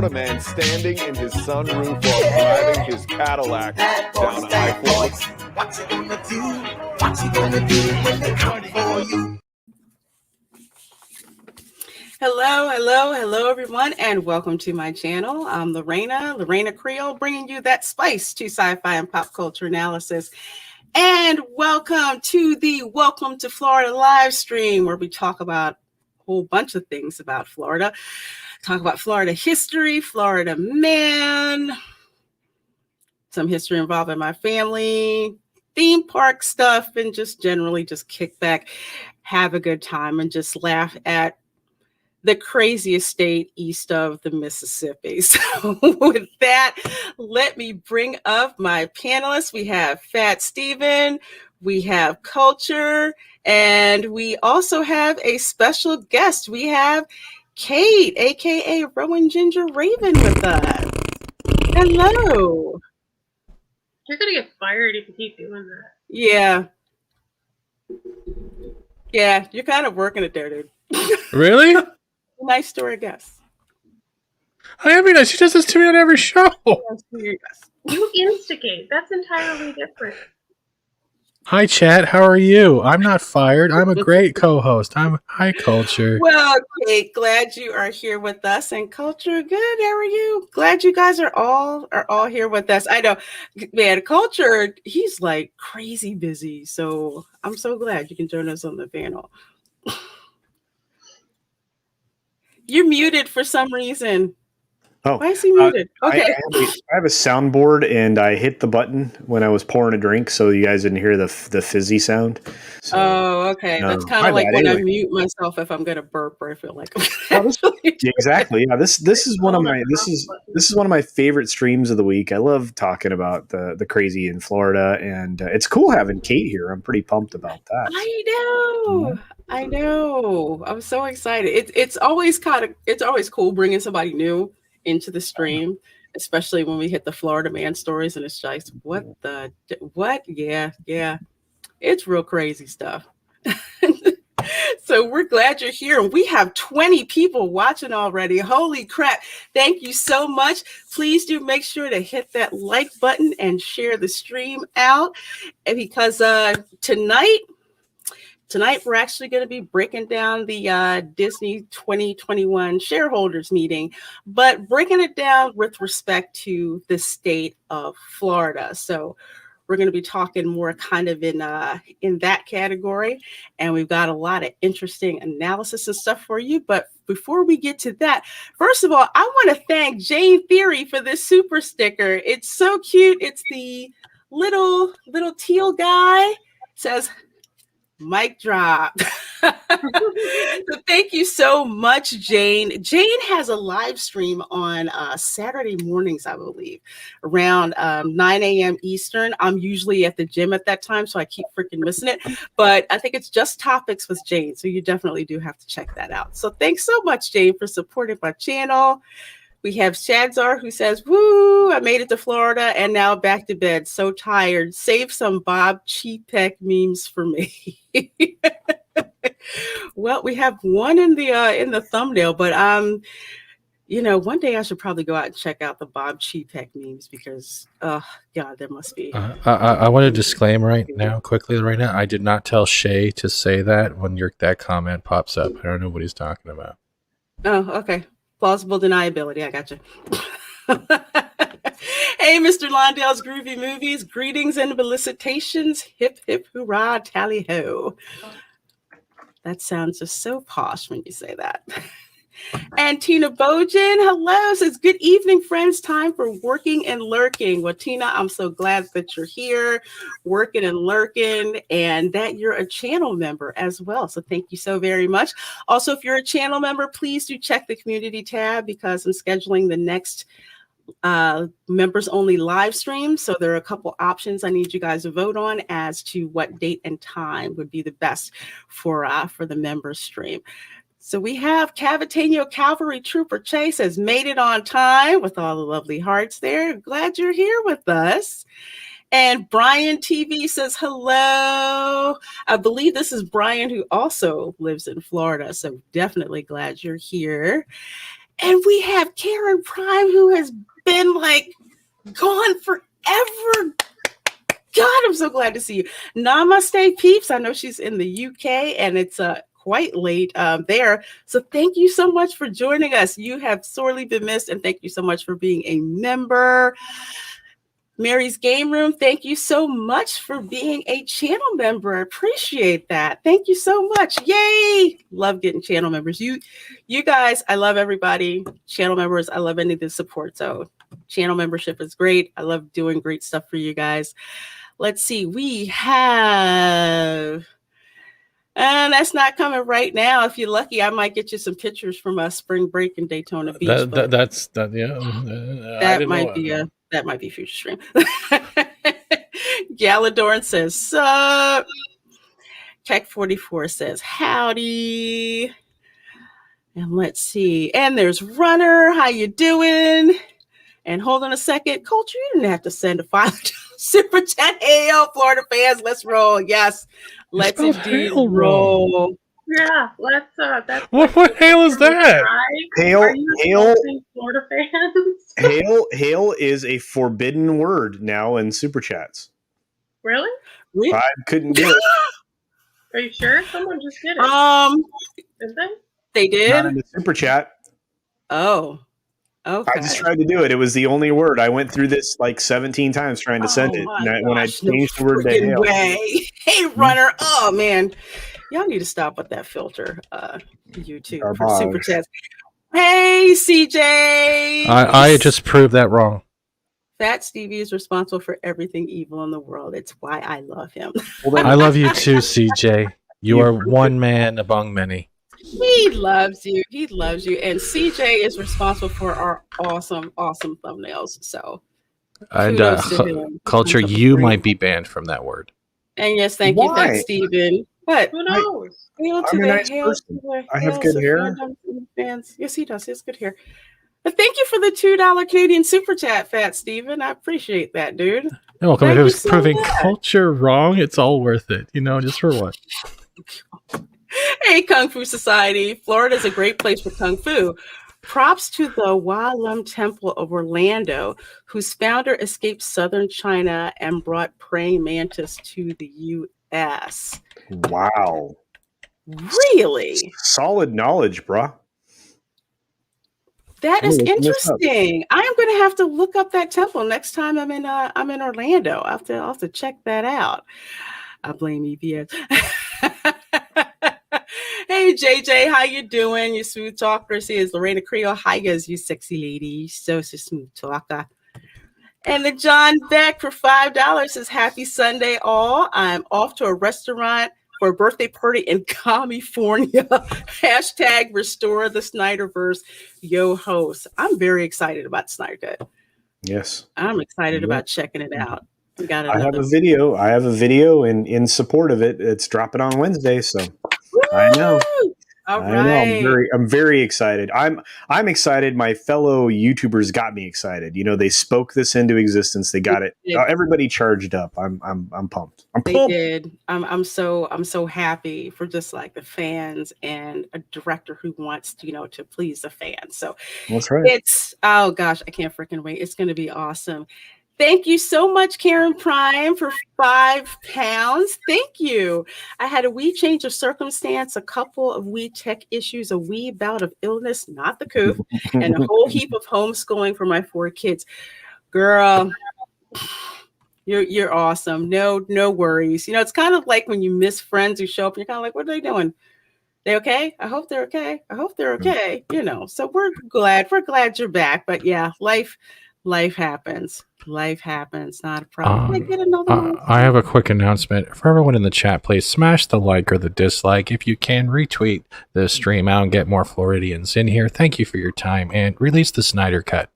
Florida man standing in his sunroof while driving his Cadillac down I-40. What you gonna do? What you gonna do when they come for you? Hello, everyone, and welcome to my channel. I'm Reina Creole, bringing you that spice to sci-fi and pop culture analysis. And welcome to the Welcome to Florida live stream, where we talk about a whole bunch of things about Florida. Talk about Florida history, Florida man, some history involving my family, theme park stuff, and just generally just kick back, have a good time, and just laugh at the craziest state east of the Mississippi. So with that, let me bring up my panelists. We have Fat Steven, we have Culture, and we also have a special guest. We have Kate, aka Rowan Ginger Raven, with us. Hello. You're gonna get fired if you keep doing that. Yeah, you're kind of working it there, dude. Really? Nice story, guess. I mean, she does this to me on every show. You instigate. That's entirely different. Hi, chat. How are you? I'm not fired. I'm a great co-host. Hi, Culture. Well, Kate, glad you are here with us. And Culture, good. How are you? Glad you guys are all here with us. I know, man, Culture, he's like crazy busy. So I'm so glad you can join us on the panel. You're muted for some reason. Oh, why is he muted? Okay. I have a soundboard, and I hit the button when I was pouring a drink, so you guys didn't hear the fizzy sound. So, okay. That's kind of like when I mute myself if I'm gonna burp or I feel like I'm exactly. Yeah, this is one of my favorite streams of the week. I love talking about the crazy in Florida, and it's cool having Kate here. I'm pretty pumped about that. I know. I'm so excited. It's always cool bringing somebody new into the stream, especially when we hit the Florida man stories, and it's just what? Yeah, it's real crazy stuff. So we're glad you're here, and we have 20 people watching already. Holy crap. Thank you so much. Please do make sure to hit that like button and share the stream out, because Tonight, we're actually going to be breaking down the Disney 2021 Shareholders Meeting, but breaking it down with respect to the state of Florida. So we're going to be talking more kind of in that category, and we've got a lot of interesting analysis and stuff for you. But before we get to that, first of all, I want to thank Jane Theory for this super sticker. It's so cute. It's the little teal guy. It says, mic drop. So thank you so much, Jane. Jane has a live stream on Saturday mornings, I believe, around 9 a.m. Eastern. I'm usually at the gym at that time, so I keep freaking missing it. But I think it's Just Topics with Jane, so you definitely do have to check that out. So thanks so much, Jane, for supporting my channel. We have Shadzar, who says, woo, I made it to Florida and now back to bed. So tired. Save some Bob Chapek memes for me. Well, we have one in the thumbnail, but one day I should probably go out and check out the Bob Chapek memes, because God, there must be. I want to disclaim right now. I did not tell Shay to say that when that comment pops up. I don't know what he's talking about. Oh, okay. Plausible deniability. I got you. Hey, Mr. Londale's Groovy Movies. Greetings and felicitations. Hip, hip, hurrah, tally ho. That sounds just so posh when you say that. And Tina Bojan, hello, says, good evening, friends. Time for working and lurking. Well, Tina, I'm so glad that you're here, working and lurking, and that you're a channel member as well. So thank you so very much. Also, if you're a channel member, please do check the community tab, because I'm scheduling the next members only live stream. So there are a couple options I need you guys to vote on as to what date and time would be the best for the members stream. So we have Cavitano Cavalry Trooper Chase has made it on time with all the lovely hearts there. Glad you're here with us. And Brian TV says hello. I believe this is Brian, who also lives in Florida. So definitely glad you're here. And we have Karen Prime, who has been like gone forever. God, I'm so glad to see you. Namaste, peeps. I know she's in the UK and it's quite late there. So thank you so much for joining us. You have sorely been missed, and thank you so much for being a member. Mary's Game Room, thank you so much for being a channel member. I appreciate that. Thank you so much. Yay! Love getting channel members. You guys, I love everybody. Channel members, I love any of the support. So channel membership is great. I love doing great stuff for you guys. Let's see. We have... And that's not coming right now. If you're lucky, I might get you some pictures from spring break in Daytona Beach. That might be future stream. Galadorn says, sup. Tech 44 says, howdy. And let's see. And there's Runner. How you doing? And hold on a second. Culture, you didn't have to send a $5 super chat. Hey, yo, Florida fans, let's roll. Yes, let's indeed roll. Yeah, let's. That's what hail is that? Hail, Are you insulting Florida fans? hail is a forbidden word now in super chats. Really? I couldn't get it. Are you sure? Someone just did it. Did they? They did. Not in the super chat. Oh, okay. I just tried to do it. It was the only word. I went through this like 17 times trying to send it. And when I changed the word to hail. Hey, Runner. Oh, man. Y'all need to stop with that filter, YouTube, for super chats. Hey, CJ. I just proved that wrong. Fat Stevie is responsible for everything evil in the world. It's why I love him. Well, I love you too, CJ. You are one man among many. He loves you. He loves you. And CJ is responsible for our awesome, awesome thumbnails. So, and Culture, you might be banned from that word. And yes, thank you, Fat Steven. What? Who knows? I'm a nice person. I have good hair. Fans. Yes, he does. He has good hair. But thank you for the $2 Canadian super chat, Fat Steven. I appreciate that, dude. You're welcome. Thank if it was you so proving much. Culture wrong, it's all worth it. Just for what? Hey, Kung Fu Society. Florida is a great place for Kung Fu. Props to the Wa Lum Temple of Orlando, whose founder escaped southern China and brought praying mantis to the U.S. Wow. Really? Solid knowledge, bruh. That is Look this up. interesting. I am going to have to look up that temple next time I'm in Orlando. I'll have to check that out. I blame EBS. Hey JJ, how you doing? You smooth talker. See, it's Reina Creole. Hi guys, you sexy lady. You so smooth talker. And the John Beck for $5 says, happy Sunday all. I'm off to a restaurant for a birthday party in California. Hashtag restore the Snyderverse. Yo host. I'm very excited about Snyder Cut. Yes. I'm excited about checking it out. I have a video. I have a video in support of it. It's dropping on Wednesday, so I know. All right. I'm very excited. I'm excited. My fellow YouTubers got me excited. They spoke this into existence. They got it. Everybody charged up. I'm pumped. They did. I'm so happy for just like the fans and a director who wants to please the fans. So that's right. Oh gosh, I can't freaking wait. It's going to be awesome. Thank you so much, Karen Prime, for £5. Thank you. I had a wee change of circumstance, a couple of wee tech issues, a wee bout of illness, not the coop, and a whole heap of homeschooling for my 4 kids. Girl, you're awesome. No worries. You know, it's kind of like when you miss friends who show up and you're kind of like, what are they doing? They okay? I hope they're okay. I hope they're okay. You know, so we're glad you're back. But yeah, life happens. Life happens. Not a problem. Can I get another one? I have a quick announcement for everyone in the chat. Please smash the like or the dislike. If you can, retweet the stream out and get more Floridians in here. Thank you for your time and release the Snyder Cut.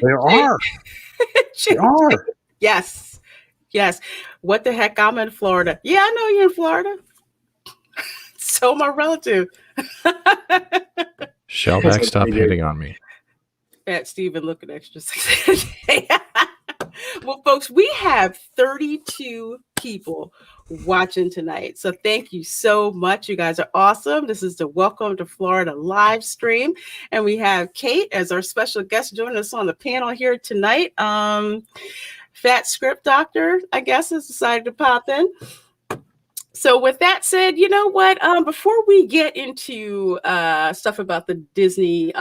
There are. There are. Yes. What the heck? I'm in Florida. Yeah, I know you're in Florida. So my relative. Shellback, stop hitting on me. Fat Steven looking extra sexy. Well, folks, we have 32 people watching tonight. So thank you so much. You guys are awesome. This is the Welcome to Florida live stream. And we have Kate as our special guest joining us on the panel here tonight. Fat Script Doctor, I guess, has decided to pop in. So with that said, you know what? Before we get into stuff about the Disney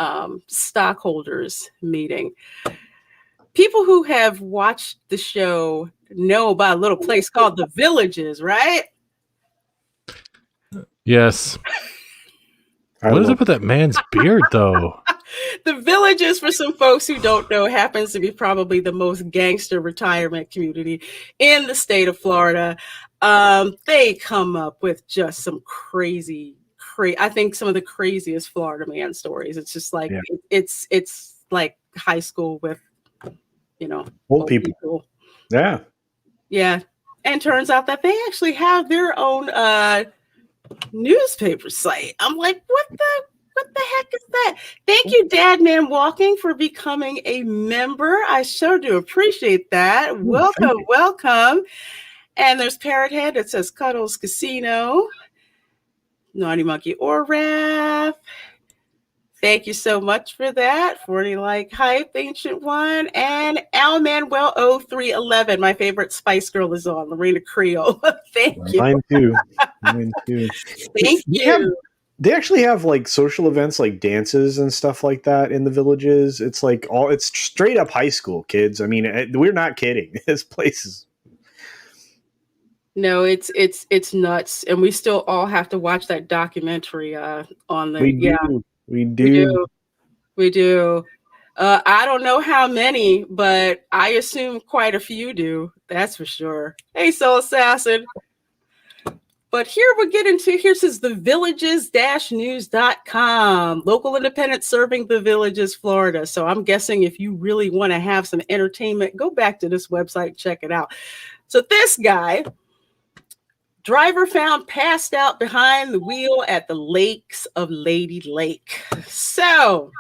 stockholders meeting, people who have watched the show know about a little place called The Villages, right? Yes. What is up with that man's beard, though? The Villages, for some folks who don't know, happens to be probably the most gangster retirement community in the state of Florida. They come up with just some crazy, I think some of the craziest Florida man stories. It's just like, it's like high school with, old people. Yeah. Yeah. And turns out that they actually have their own newspaper site. I'm like, what the heck is that? Thank you, Dad Man Walking, for becoming a member. I sure do appreciate that. Welcome. And there's Parrot Head that says Cuddles Casino. Naughty Monkey or Raph. Thank you so much for that. 40 Like Hype, Ancient One. And Al Manuel 0311. My favorite Spice Girl is on. Reina Creole. Thank you. Mine too. Thank you. They actually have like social events like dances and stuff like that in the Villages. It's like it's straight up high school kids. I mean, we're not kidding. This place is. No, it's nuts. And we still all have to watch that documentary on the We do. I don't know how many, but I assume quite a few do. That's for sure. Hey, Soul Assassin. But here we get into, here says thevillages-news.com, local independent serving the Villages, Florida. So I'm guessing if you really want to have some entertainment, go back to this website, check it out. So this guy, driver found passed out behind the wheel at the Lakes of Lady Lake. So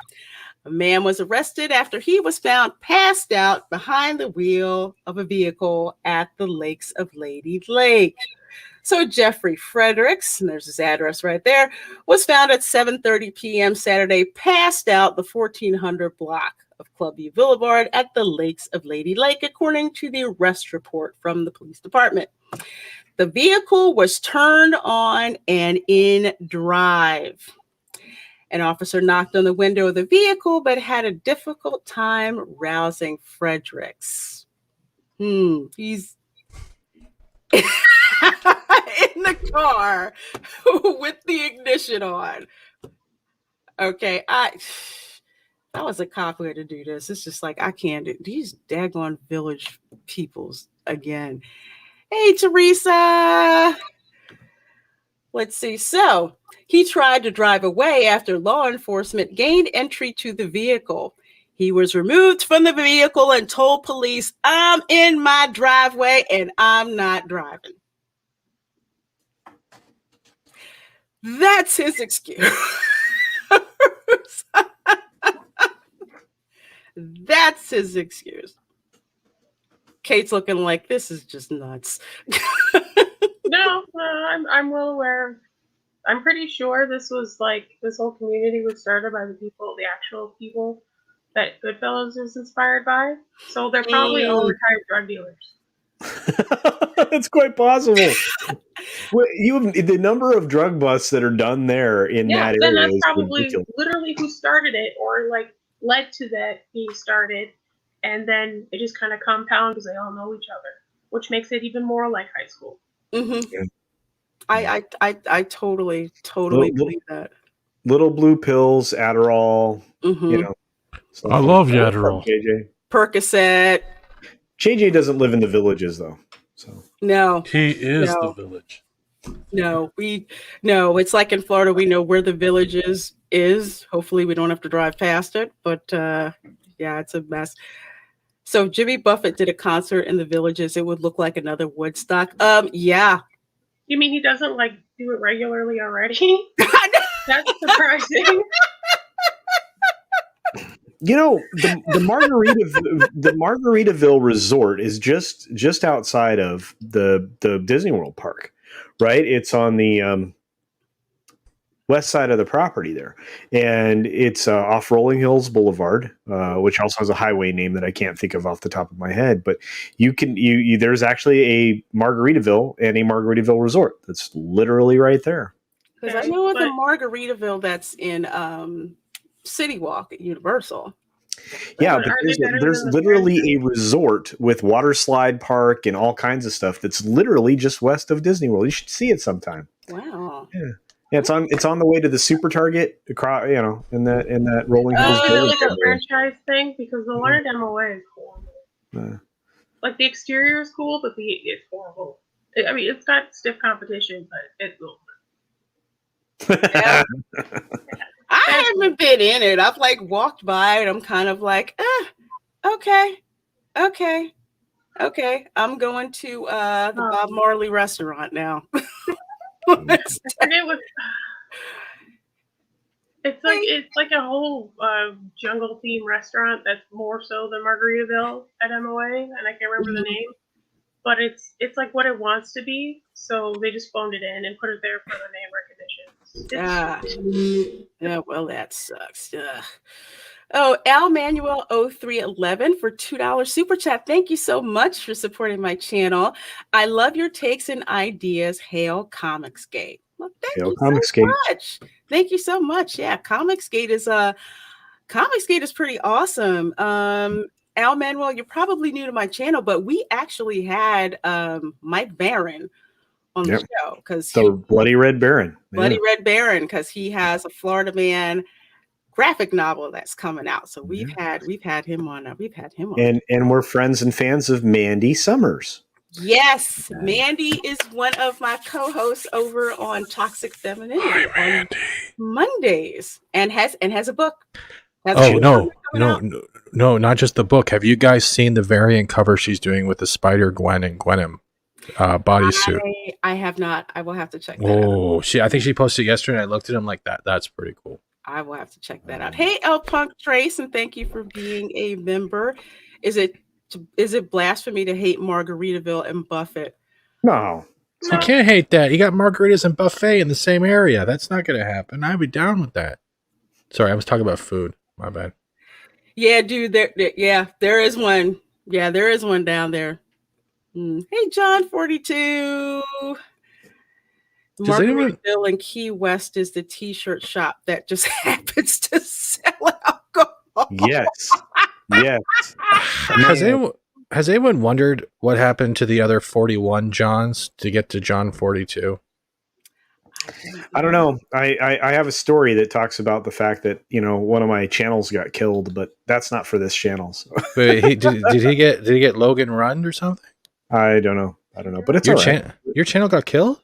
a man was arrested after he was found passed out behind the wheel of a vehicle at the Lakes of Lady Lake. So Jeffrey Fredericks, and there's his address right there, was found at 7:30 p.m. Saturday, passed out the 1400 block of Clubview Boulevard at the Lakes of Lady Lake, according to the arrest report from the police department. The vehicle was turned on and in drive. An officer knocked on the window of the vehicle, but had a difficult time rousing Fredericks. He's in the car with the ignition on. Okay, if I was a cop who had to do this, it's just like, I can't do these daggone village peoples again. Hey, Teresa. Let's see. So he tried to drive away after law enforcement gained entry to the vehicle. He was removed from the vehicle and told police, I'm in my driveway and I'm not driving. That's his excuse. That's his excuse. Kate's looking like, this is just nuts. No, I'm well aware. I'm pretty sure this was like, this whole community was started by the actual people that Goodfellas is inspired by. So they're probably all retired drug dealers. That's quite possible. The number of drug busts that are done there in that then area that's is probably ridiculous. literally who started it, or like led to that being started, and then it just kind of compounds because they all know each other, which makes it even more like high school. Mm-hmm. Yeah. I totally believe that. Little blue pills, Adderall, I love you, Adderall. JJ. Percocet. JJ doesn't live in the Villages though. So no. He is the Village. No, it's like in Florida, we know where the Village is. Hopefully we don't have to drive past it, but yeah, it's a mess. So if Jimmy Buffett did a concert in the Villages, it would look like another Woodstock. Yeah. You mean he doesn't like do it regularly already? That's surprising. the Margaritaville Resort is just outside of the Disney World Park, right? It's on the west side of the property there, and it's off Rolling Hills Boulevard, which also has a highway name that I can't think of off the top of my head. But there's actually a Margaritaville and a Margaritaville Resort that's literally right there. Because I know of the Margaritaville that's in City Walk at Universal. Yeah, but there's literally a resort with water slide park and all kinds of stuff that's literally just west of Disney World. You should see it sometime. Wow. Yeah, it's on the way to the Super Target, across, in that Rolling Hills. Is it like a franchise thing? Because the one at MOA is horrible. Like the exterior is cool, but it's horrible. I mean, it's got stiff competition, but it's cool. Yeah. I haven't been in it. I've like walked by and I'm kind of like, okay. I'm going to the Bob Marley restaurant now. It's like a whole jungle theme restaurant that's more so than Margaritaville at MOA, and I can't remember the name, but it's like what it wants to be. So they just phoned it in and put it there for the name recognition. Yeah, well, that sucks. Oh, Al Manuel 0311 for $2 super chat. Thank you so much for supporting my channel. I love your takes and ideas. Hail Comicsgate. Well, thank you so much. Thank you so much. Yeah, Comicsgate is pretty awesome. Al Manuel, you're probably new to my channel, but we actually had Mike Barron on the show because the Bloody Red Baron. Red Baron, because he has a Florida Man graphic novel that's coming out. So we've had him on. And we're friends and fans of Mandy Summers. Yes, Mandy is one of my co-hosts over on Toxic Femininity on Mondays, and has a book. No, not just the book. Have you guys seen the variant cover she's doing with the Spider Gwen and Gwenem bodysuit? I have not. I will have to check that out. I think she posted yesterday. And I looked at him like that. That's pretty cool. I will have to check that out. Hey, El Punk Trace, and thank you for being a member. Is it blasphemy to hate Margaritaville and Buffett? No. You can't hate that. You got margaritas and buffet in the same area. That's not going to happen. I'd be down with that. Sorry, I was talking about food. My bad. Yeah, dude. There is one. Yeah, there is one down there. Hey, John 42. Margaritaville in Key West is the T-shirt shop that just happens to sell alcohol. Yes. Has anyone wondered what happened to the other 41 Johns to get to John 42? I don't know. I have a story that talks about the fact that one of my channels got killed, but that's not for this channel. So. But did he get Logan Run or something? I don't know. But it's your channel got killed?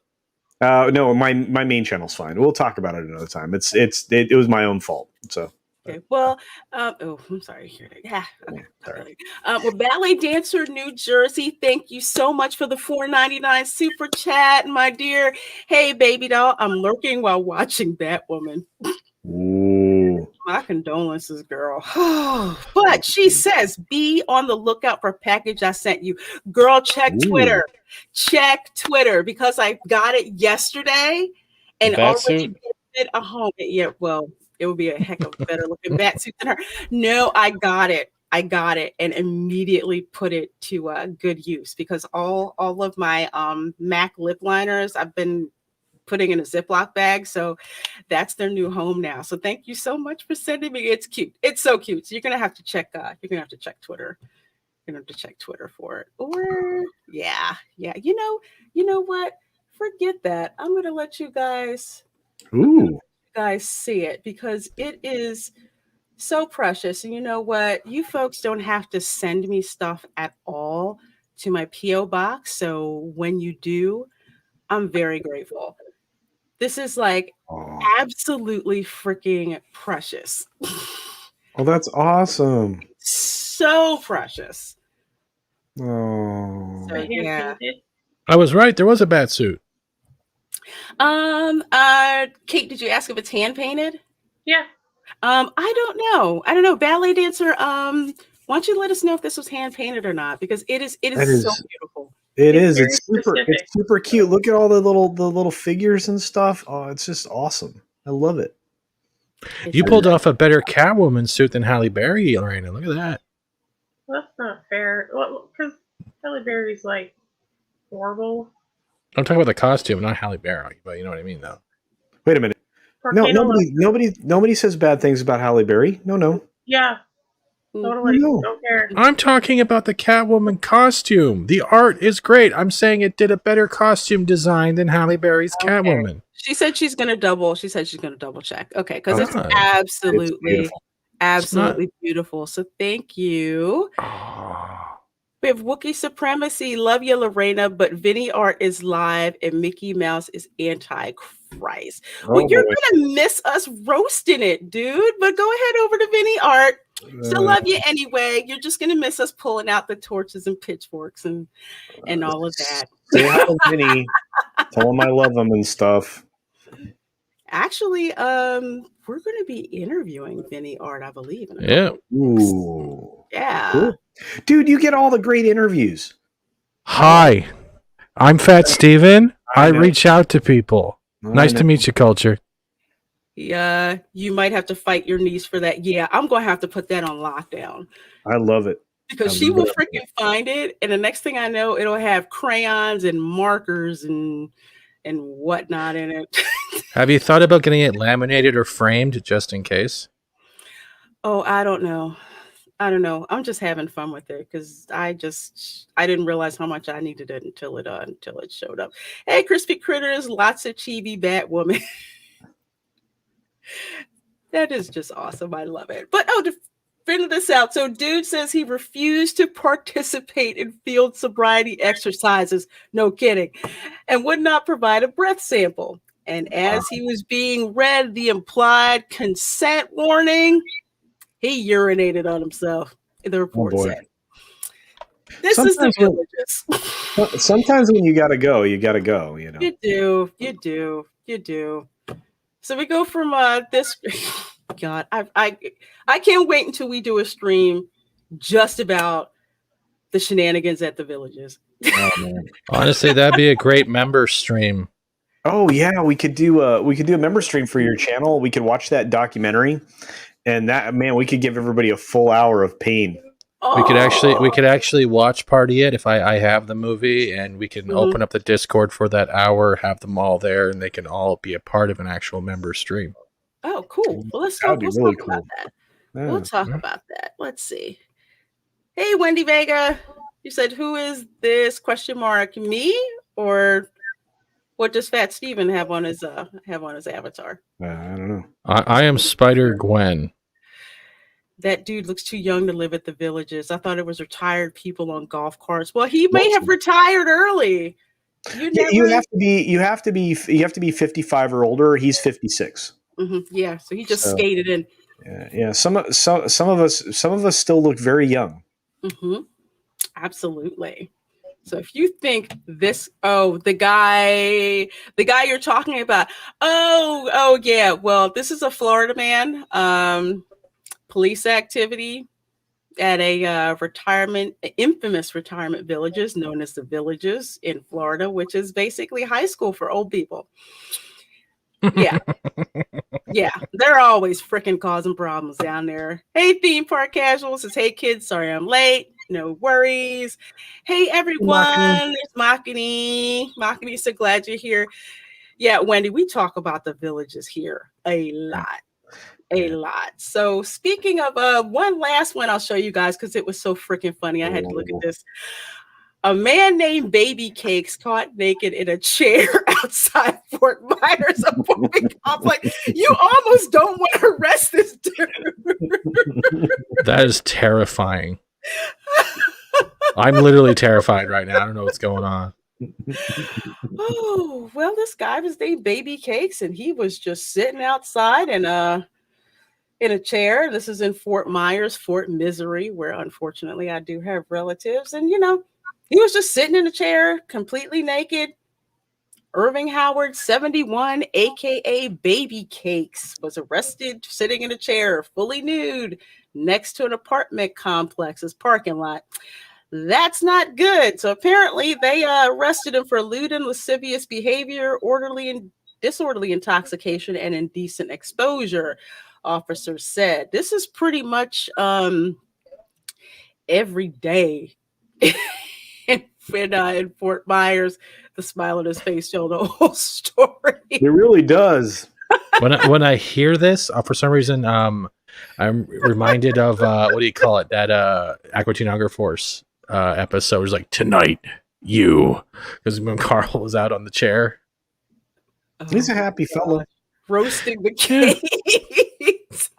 No, my main channel's fine. We'll talk about it another time. It was my own fault. So. Okay. Well, I'm sorry. Yeah. Okay. Sorry. Well, Ballet Dancer, New Jersey. Thank you so much for the $4.99 super chat, my dear. Hey, baby doll. I'm lurking while watching Batwoman. Ooh. My condolences, girl. But she says, be on the lookout for a package I sent you. Girl, check Twitter. Check Twitter, because I got it yesterday and already did a home. Yeah, well, it would be a heck of a better looking bat suit than her. No, I got it and immediately put it to good use, because all of my MAC lip liners I've been putting in a Ziploc bag. So that's their new home now. So thank you so much for sending me. It's cute. It's so cute. So you're going to have to check Twitter. You're going to have to check Twitter for it. Or yeah. You know what? Forget that. I'm going to let you guys see it, because it is so precious. And you know what? You folks don't have to send me stuff at all to my P.O. box. So when you do, I'm very grateful. This is like absolutely freaking precious. Oh, that's awesome. So precious. Oh. So, yeah. I was right. There was a bat suit. Kate, did you ask if it's hand painted? Yeah. I don't know. I don't know. Ballet dancer. Why don't you let us know if this was hand painted or not? Because it is. It That is so is, beautiful. it It's is. very It's super. specific. It's super cute. Look at all the little figures and stuff. Oh, it's just awesome. I love it. It's You really pulled off a better Catwoman suit than Halle Berry, Lorena. Look at that. Well, that's not fair. Well, because Halle Berry's like horrible. I'm talking about the costume, not Halle Berry, but you know what I mean, though. Wait a minute. Poor No, Kano nobody says bad things about Halle Berry. No. Yeah, totally. No. Don't care. I'm talking about the Catwoman costume. The art is great. I'm saying it did a better costume design than Halle Berry's Okay. Catwoman. She said she's gonna double. She said she's gonna double check. Okay, because it's Okay. absolutely, It's beautiful. beautiful. So thank you. Oh. We have Wookiee Supremacy. Love you, Lorena, but Vinny Art is live and Mickey Mouse is Antichrist. Well, you're boy. gonna miss us roasting it, dude. But go ahead over to Vinny Art. Still love you anyway. You're just gonna miss us pulling out the torches and pitchforks and all of that. Say hi to Vinny. Tell him I love him and stuff. Actually, we're gonna be interviewing Vinny Art, I believe. in a Yeah. couple weeks. Ooh. Yeah. Cool. Dude, you get all the great interviews. Hi, I'm Fat Steven. I know. reach out to people. Nice to meet you, Culture. Yeah, you might have to fight your niece for that. Yeah, I'm gonna have to put that on lockdown I love it. because I she will love it. freaking find it, and the next thing I know, it'll have crayons and markers and whatnot in it. Have you thought about getting it laminated or framed just in case? Oh, I don't know. I'm just having fun with it because I didn't realize how much I needed it until it showed up. Hey, Crispy Critters, lots of chibi Batwoman. That is just awesome. I love it. But to figure this out, so dude says he refused to participate in field sobriety exercises. No kidding, and would not provide a breath sample. And as he was being read the implied consent warning, he urinated on himself. The report boy. said. This is the Sometimes Villages. Sometimes when you gotta go, you gotta go. You know. You do. So we go from this. God, I can't wait until we do a stream just about the shenanigans at the Villages. Oh, man. Honestly, that'd be a great member stream. Oh yeah, we could do a member stream for your channel. We could watch that documentary, and that man, we could give everybody a full hour of pain. We could actually watch party it if I have the movie, and we can open up the Discord for that hour, have them all there, and they can all be a part of an actual member stream. Oh, cool. Well, let's That talk, would be let's really talk cool. about that. Yeah. We'll talk about that. Let's see. Hey, Wendy Vega. You said, who is this ? Me or what does Fat Steven have on his avatar? I don't know. I am Spider Gwen. That dude looks too young to live at the Villages. I thought it was retired people on golf carts. Well, he may have retired early. You have to be 55 or older. He's 56. Yeah, so he just skated in. Yeah. Some of us still look very young. Absolutely. So if you think this, the guy you're talking about, yeah, well, this is a Florida man. Police activity at a infamous retirement villages known as the Villages in Florida, which is basically high school for old people. Yeah. Yeah, they're always freaking causing problems down there. Hey, theme park casuals. It's hey kids, sorry I'm late. No worries. Hey everyone, it's Makini. Makini, so glad you're here. Yeah, Wendy, we talk about the Villages here a lot. So speaking of one last one, I'll show you guys because it was so freaking funny. I had to look at this. A man named Baby Cakes caught naked in a chair outside Fort Myers apartment complex. You almost don't want to arrest this dude. That is terrifying. I'm literally terrified right now. I don't know what's going on. Oh, well, this guy was named Baby Cakes, and he was just sitting outside in a chair. This is in Fort Myers, Fort Misery, where unfortunately I do have relatives. And, he was just sitting in a chair, completely naked, Irving Howard, 71, aka Baby Cakes, was arrested sitting in a chair, fully nude, next to an apartment complex's parking lot. That's not good. So apparently they arrested him for lewd and lascivious behavior, orderly and disorderly intoxication, and indecent exposure, officers said. This is pretty much every day in Fort Myers. The smile on his face told the whole story. It really does. When I hear this, for some reason, I'm reminded of what do you call it? That Aqua Teen Hunger Force episode was like, tonight, you, because when Carl was out on the chair. He's a happy fella. Roasting the cakes. As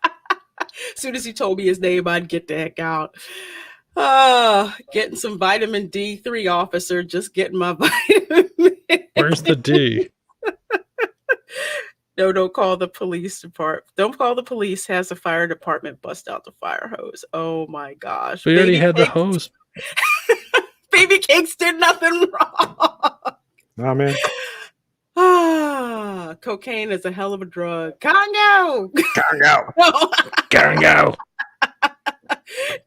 soon as he told me his name, I'd get the heck out. Getting some vitamin D3, officer. Just getting my vitamin. Where's the D? No, don't call the police department. Don't call the police. Has the fire department bust out the fire hose. Oh my gosh. We already had the hose. Baby Cakes did nothing wrong. Oh, man. Cocaine is a hell of a drug. Congo. Congo.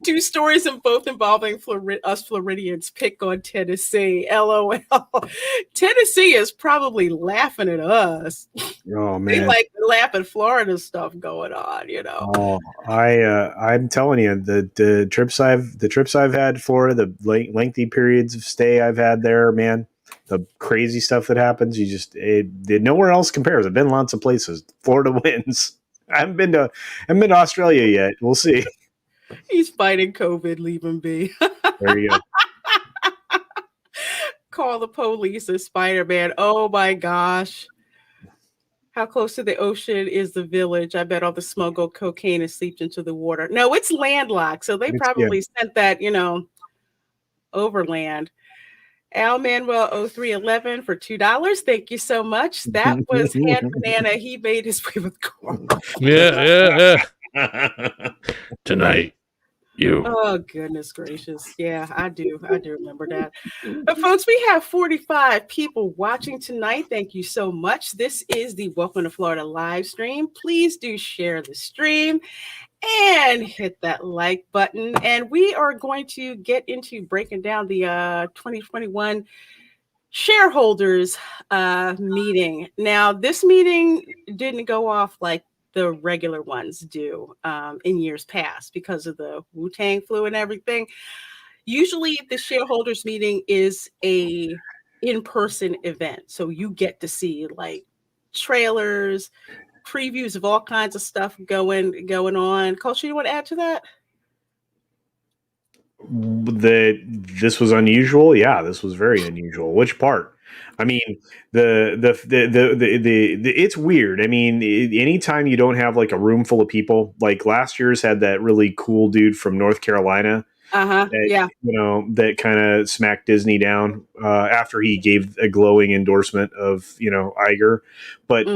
2 stories and both involving us Floridians pick on Tennessee. LOL. Tennessee is probably laughing at us. Oh, man. They like to laugh at Florida stuff going on, Oh, I'm telling you, the trips I've had Florida, the lengthy periods of stay I've had there, man, the crazy stuff that happens, nowhere else compares. I've been lots of places. Florida wins. I haven't been to Australia yet. We'll see. He's fighting COVID. Leave him be. There you go. Call the police as Spider-Man. Oh my gosh. How close to the ocean is the village? I bet all the smuggled cocaine has seeped into the water. No, it's landlocked. So they probably sent that, overland. Al Manuel 0311 for $2. Thank you so much. That was Hand Banana. He made his way with Carl. Yeah. Tonight, you. Oh, goodness gracious. Yeah, I do remember that. But folks, we have 45 people watching tonight. Thank you so much. This is the Welcome to Florida live stream. Please do share the stream and hit that like button. And we are going to get into breaking down the 2021 shareholders meeting. Now, this meeting didn't go off like the regular ones do in years past because of the Wu-Tang flu and everything. Usually the shareholders meeting is a in-person event. So you get to see like trailers, previews of all kinds of stuff going on. Culture, you want to add to that? This was unusual. Yeah, this was very unusual. Which part? I mean, it's weird. I mean, anytime you don't have like a room full of people, like last year's had that really cool dude from North Carolina. That kind of smacked Disney down after he gave a glowing endorsement of Iger. But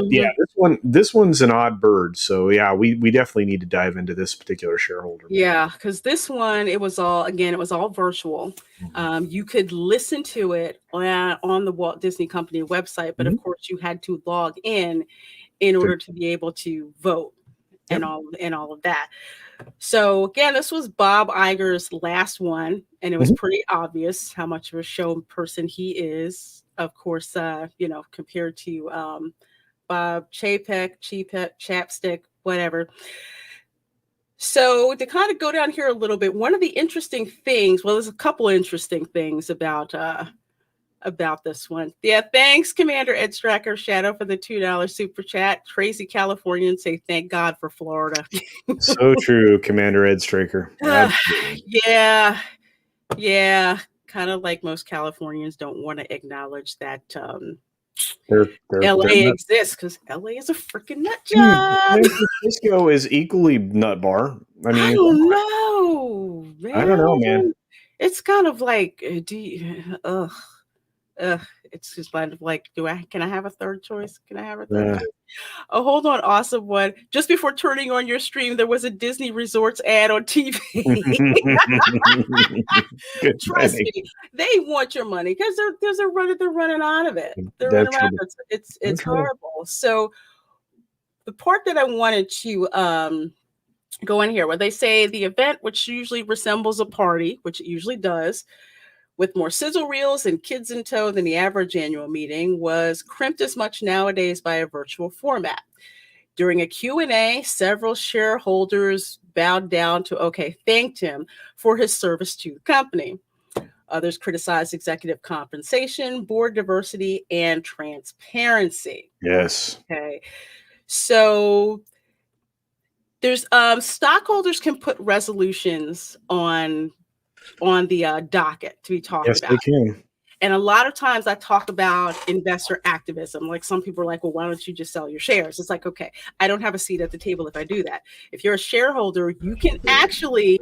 this one's an odd bird. So yeah, we definitely need to dive into this particular shareholder. Yeah, because this one it was all virtual. You could listen to it on the Walt Disney Company website, but of course you had to log in order to be able to vote and all of that. So again, this was Bob Iger's last one, and it was pretty obvious how much of a show person he is. Of course, compared to Bob Chapstick, whatever. So to kind of go down here a little bit, one of the interesting things, well, there's a couple of interesting things about this one. Yeah, thanks, Commander Ed Stracker Shadow, for the $2 super chat. Crazy Californians say thank God for Florida. So true, Commander Ed Straker. Yeah. Kind of like most Californians don't want to acknowledge that LA exists because LA is a freaking nut job. San Francisco is equally nut bar. I mean, I don't know, man. I don't know, man. It's kind of like, it's just kind of like, can I have a third choice? Can I have a third Yeah. choice? Oh, hold on, awesome one. Just before turning on your stream, there was a Disney Resorts ad on TV. Good Trust timing. me, they want your money because they're running out of it. They're That's running out. true. It's That's true. horrible. So the part that I wanted to go in here, where they say the event, which usually resembles a party, which it usually does, with more sizzle reels and kids in tow than the average annual meeting, was crimped as much nowadays by a virtual format. During a Q&A, several shareholders bowed down to, thanked him for his service to the company. Others criticized executive compensation, board diversity, and transparency. Yes. Okay. So there's stockholders can put resolutions on the docket to be talked Yes, about. they can. And a lot of times I talk about investor activism. Like some people are like, well, why don't you just sell your shares? It's like, okay, I don't have a seat at the table if I do that. If you're a shareholder, you can actually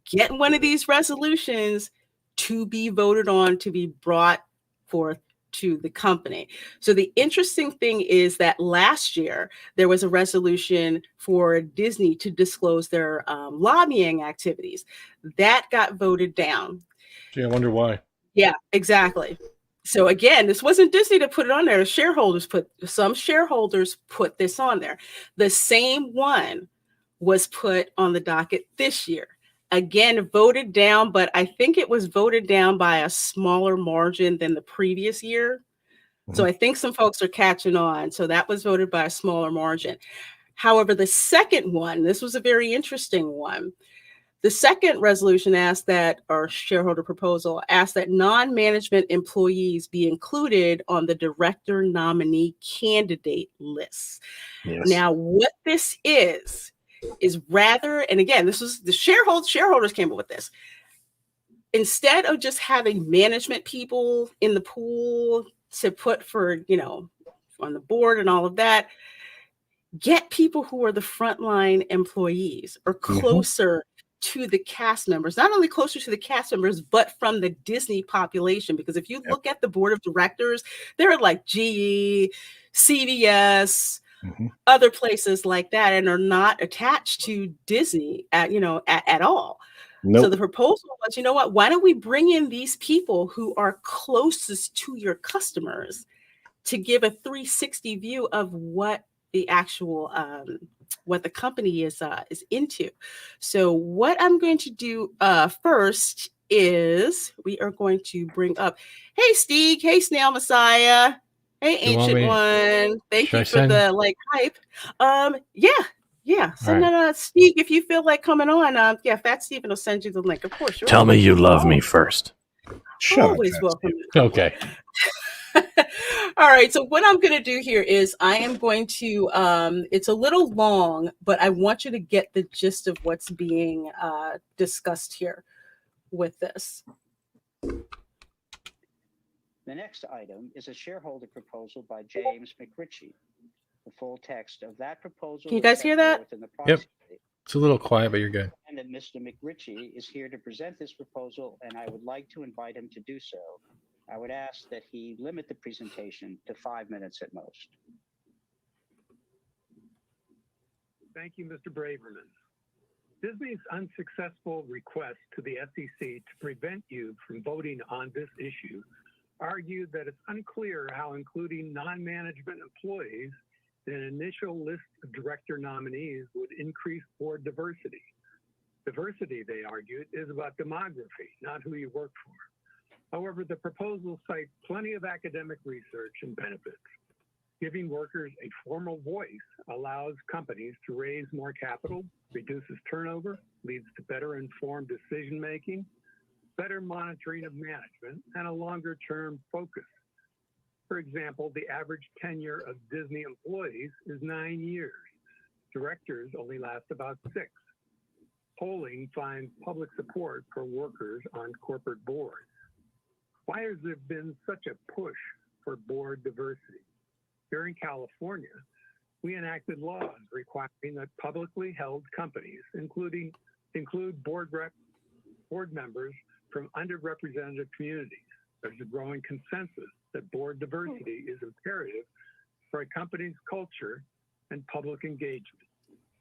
get one of these resolutions to be voted on, to be brought forth to the company. So the interesting thing is that last year there was a resolution for Disney to disclose their lobbying activities. That got voted down. Gee, I wonder why. Yeah, exactly. So again, this wasn't Disney to put it on there. Some shareholders put this on there. The same one was put on the docket this year. Again, voted down, but I think it was voted down by a smaller margin than the previous year. So I think some folks are catching on. So that was voted by a smaller margin. However, the second one, this was a very interesting one. The second resolution shareholder proposal asked that non-management employees be included on the director nominee candidate list. Yes. Now, what this is rather, and again, this was the shareholders came up with this. Instead of just having management people in the pool to put for, on the board and all of that, get people who are the frontline employees or closer to the cast members, not only closer to the cast members, but from the Disney population. Because if you look at the board of directors, they're like GE, CVS, other places like that, and are not attached to Disney at all. Nope. So the proposal was, you know what, why don't we bring in these people who are closest to your customers to give a 360 view of what the actual what the company is into. So what I'm going to do first is we are going to bring up, hey Steve, hey Snail Messiah, hey Ancient One, thank you for the hype. Send that Steve if you feel like coming on. Fat Steven will send you the link, of course. Tell me you love me first. Always welcome. Okay. All right. So what I'm going to do here is I am going to, it's a little long, but I want you to get the gist of what's being discussed here with this. The next item is a shareholder proposal by James McRitchie. The full text of that proposal. Can you guys hear that? Yep. It's a little quiet, but you're good. And that Mr. McRitchie is here to present this proposal, and I would like to invite him to do so. I would ask that he limit the presentation to 5 minutes at most. Thank you, Mr. Braverman. Disney's unsuccessful request to the SEC to prevent you from voting on this issue argued that it's unclear how including non-management employees in an initial list of director nominees would increase board diversity. Diversity, they argued, is about demography, not who you work for. However, the proposals cite plenty of academic research and benefits. Giving workers a formal voice allows companies to raise more capital, reduces turnover, leads to better informed decision-making, better monitoring of management, and a longer-term focus. For example, the average tenure of Disney employees is 9 years. Directors only last about 6. Polling finds public support for workers on corporate boards. Why has there been such a push for board diversity? Here in California, we enacted laws requiring that publicly held companies include board members from underrepresented communities. there's a growing consensus that board diversity is imperative for a company's culture and public engagement.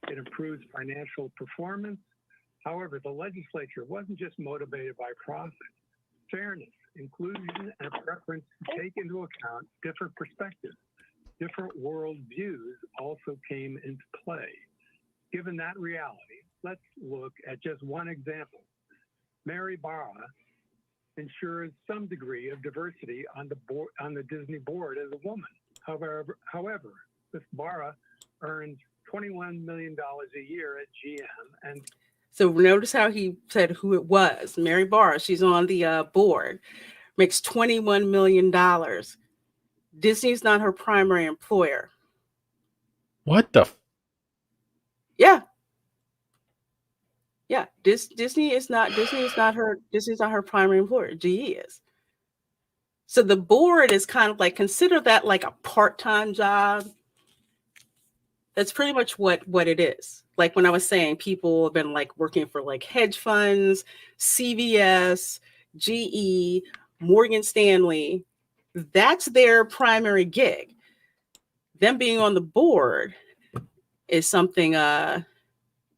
It improves financial performance. However, the legislature wasn't just motivated by profit. Fairness, inclusion, and a preference to take into account different perspectives, different world views also came into play. Given that reality, let's look at just one example. Mary Barra ensures some degree of diversity on the Disney board as a woman. However, Ms. Barra earns $21 million a year at GM, and so notice how he said who it was. Mary Barra, she's on the board, makes $21 million. Disney's not her primary employer. What the? Yeah. Yeah. Disney is not her primary employer. GE is. So the board is kind of like, consider that like a part-time job. That's pretty much what it is. Like when I was saying, people have been like working for like hedge funds, CVS, GE, Morgan Stanley. That's their primary gig. Them being on the board is something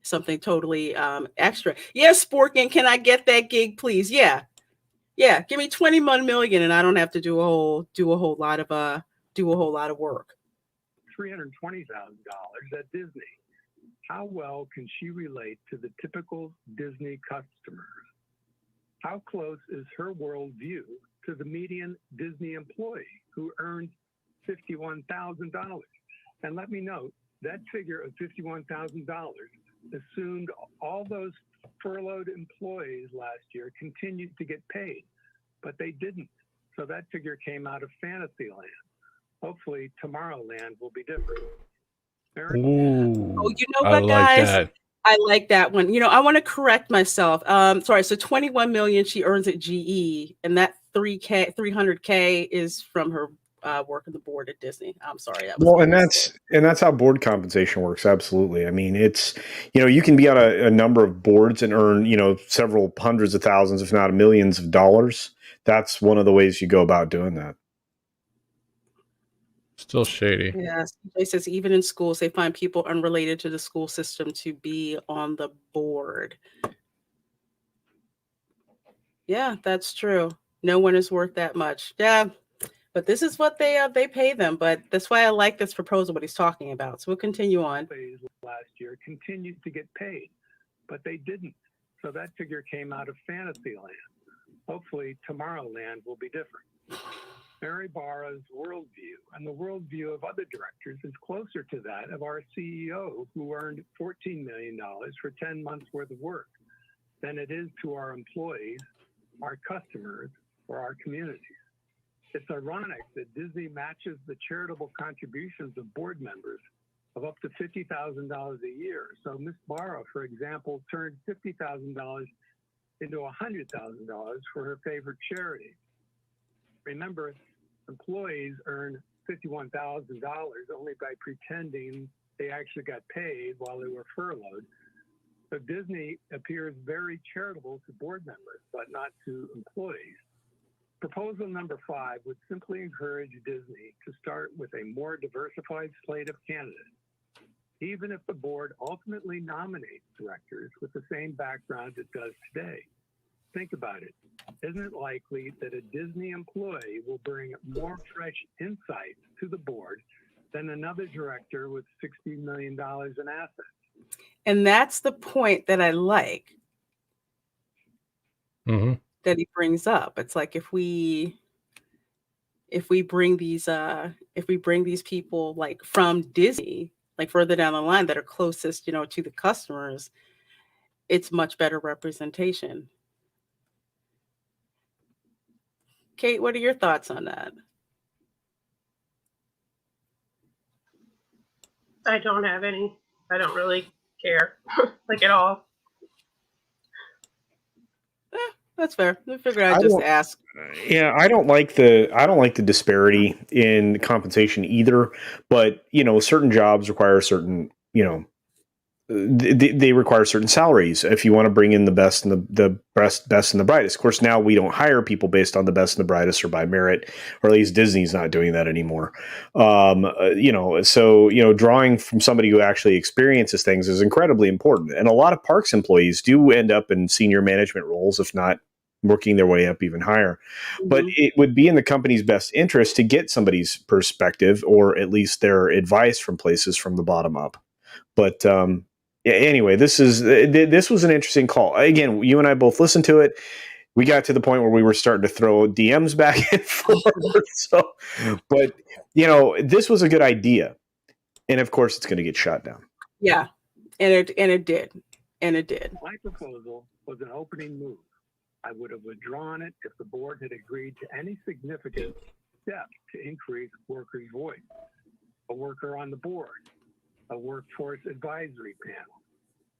totally extra. Yes, Sporkin, can I get that gig, please? Yeah, give me 21 million, and I don't have to do a whole lot of work. $320,000 at Disney. How well can she relate to the typical Disney customers? How close is her worldview to the median Disney employee who earns $51,000? And let me note, that figure of $51,000 assumed all those furloughed employees last year continued to get paid, but they didn't. So that figure came out of Fantasyland. Hopefully, Tomorrowland will be different. Ooh, Oh, you know I what, like guys? that. I like that one. You know, I want to correct myself. Sorry. So 21 million she earns at GE, and that 300K is from her work on the board at Disney. I'm sorry. Well, and that's how board compensation works. Absolutely. I mean, it's, you can be on a number of boards and earn, several hundreds of thousands, if not millions of dollars. That's one of the ways you go about doing that. Still shady. Yes. It says even in schools, they find people unrelated to the school system to be on the board. Yeah, that's true. No one is worth that much. Yeah. But this is what they pay them. But that's why I like this proposal, what he's talking about. So we'll continue on. Last year continued to get paid, but they didn't. So that figure came out of Fantasyland. Hopefully, Tomorrowland will be different. Mary Barra's worldview and the worldview of other directors is closer to that of our CEO, who earned $14 million for 10 months worth of work, than it is to our employees, our customers, or our communities. It's ironic that Disney matches the charitable contributions of board members of up to $50,000 a year. So Ms. Barra, for example, turned $50,000 into $100,000 for her favorite charity. Remember, employees earn $51,000 only by pretending they actually got paid while they were furloughed. So Disney appears very charitable to board members, but not to employees. Proposal number 5 would simply encourage Disney to start with a more diversified slate of candidates, even if the board ultimately nominates directors with the same background it does today. Think about it. Isn't it likely that a Disney employee will bring more fresh insights to the board than another director with $60 million in assets? And that's the point that I like. Mm-hmm. That he brings up. It's like if we bring these people like from Disney, like further down the line that are closest, to the customers, it's much better representation. Kate, what are your thoughts on that? I don't have any. I don't really care, like at all. That's fair. I figured I'd just ask. Yeah, I don't like the disparity in compensation either. But certain jobs require certain they require certain salaries if you want to bring in the best and the best and the brightest. Of course, now we don't hire people based on the best and the brightest or by merit, or at least Disney's not doing that anymore. So drawing from somebody who actually experiences things is incredibly important. And a lot of parks employees do end up in senior management roles, if not working their way up even higher. Mm-hmm. But it would be in the company's best interest to get somebody's perspective or at least their advice from places from the bottom up. But anyway, this was an interesting call. Again, you and I both listened to it. We got to the point where we were starting to throw DMs back and forth. But this was a good idea, and of course, it's going to get shot down. Yeah, and it did. My proposal was an opening move. I would have withdrawn it if the board had agreed to any significant step to increase workers' voice. A worker on the board, a workforce advisory panel,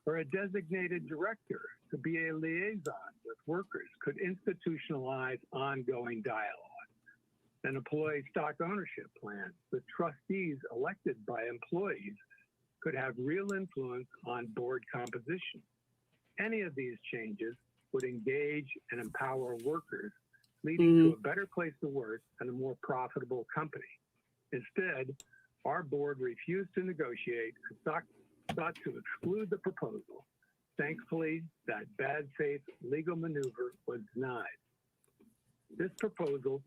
or a designated director to be a liaison with workers could institutionalize ongoing dialogue. An employee stock ownership plan with trustees elected by employees could have real influence on board composition. Any of these changes would engage and empower workers, leading to a better place to work and a more profitable company. Instead, our board refused to negotiate and sought to exclude the proposal. Thankfully, that bad faith legal maneuver was denied. This proposal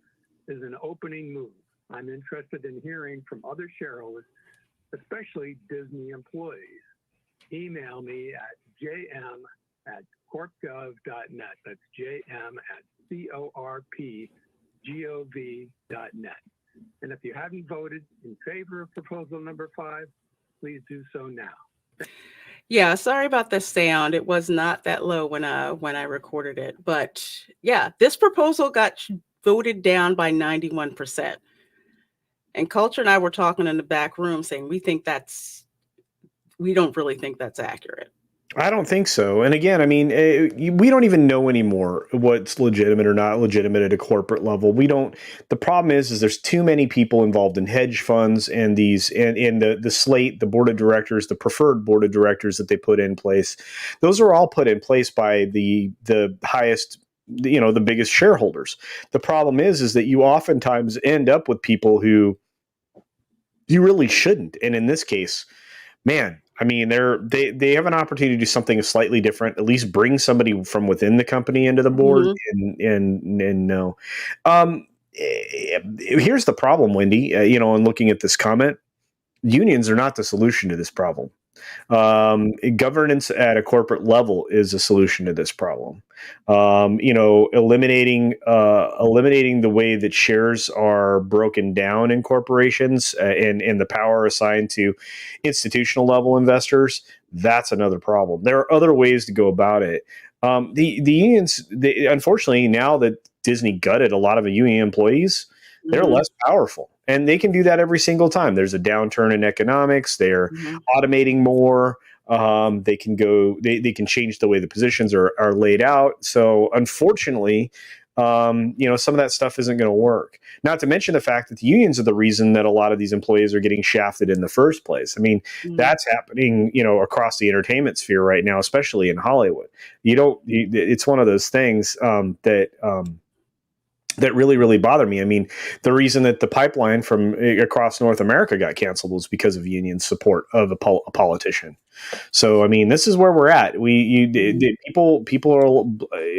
is an opening move. I'm interested in hearing from other shareholders, especially Disney employees. Email me at jm@corpgov.net. That's jm@corpgov.net. And if you haven't voted in favor of proposal number 5, please do so now. Yeah, sorry about the sound. It was not that low when I recorded it. But yeah, this proposal got voted down by 91%. And Culture and I were talking in the back room saying we don't really think that's accurate. I don't think so. And again, I mean, we don't even know anymore what's legitimate or not legitimate at a corporate level. The problem is there's too many people involved in hedge funds and the slate, the board of directors, the preferred board of directors that they put in place. Those are all put in place by the highest, the biggest shareholders. The problem is that you oftentimes end up with people who you really shouldn't. And in this case, man, I mean, they have an opportunity to do something slightly different, at least bring somebody from within the company into the board. Mm-hmm. and no. Here's the problem, Wendy, in looking at this comment, unions are not the solution to this problem. Governance at a corporate level is a solution to this problem. Eliminating the way that shares are broken down in corporations and the power assigned to institutional level investors. That's another problem. There are other ways to go about it. The unions, unfortunately, now that Disney gutted a lot of the union employees, they're less powerful. And they can do that every single time. There's a downturn in economics. They're automating more. They can can change the way the positions are laid out. So unfortunately, some of that stuff isn't going to work. Not to mention the fact that the unions are the reason that a lot of these employees are getting shafted in the first place. I mean, that's happening, across the entertainment sphere right now, especially in Hollywood. It's one of those things that really, really bother me. I mean, the reason that the pipeline from across North America got canceled was because of union support of a politician. So, I mean, this is where we're at. People are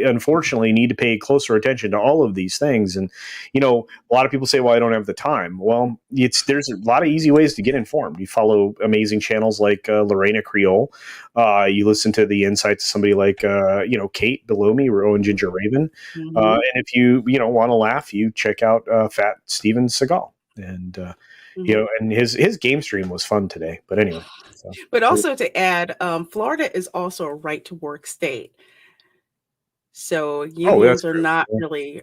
unfortunately need to pay closer attention to all of these things. And, a lot of people say, well, I don't have the time. Well, there's a lot of easy ways to get informed. You follow amazing channels like Reina Creole. You listen to the insights of somebody like, Kate below me, Rowan Ginger Raven. And if you, want to laugh, you check out Fat Steven Seagal. And, and his game stream was fun today. But anyway. So. But also to add, Florida is also a right to work state. So unions are not really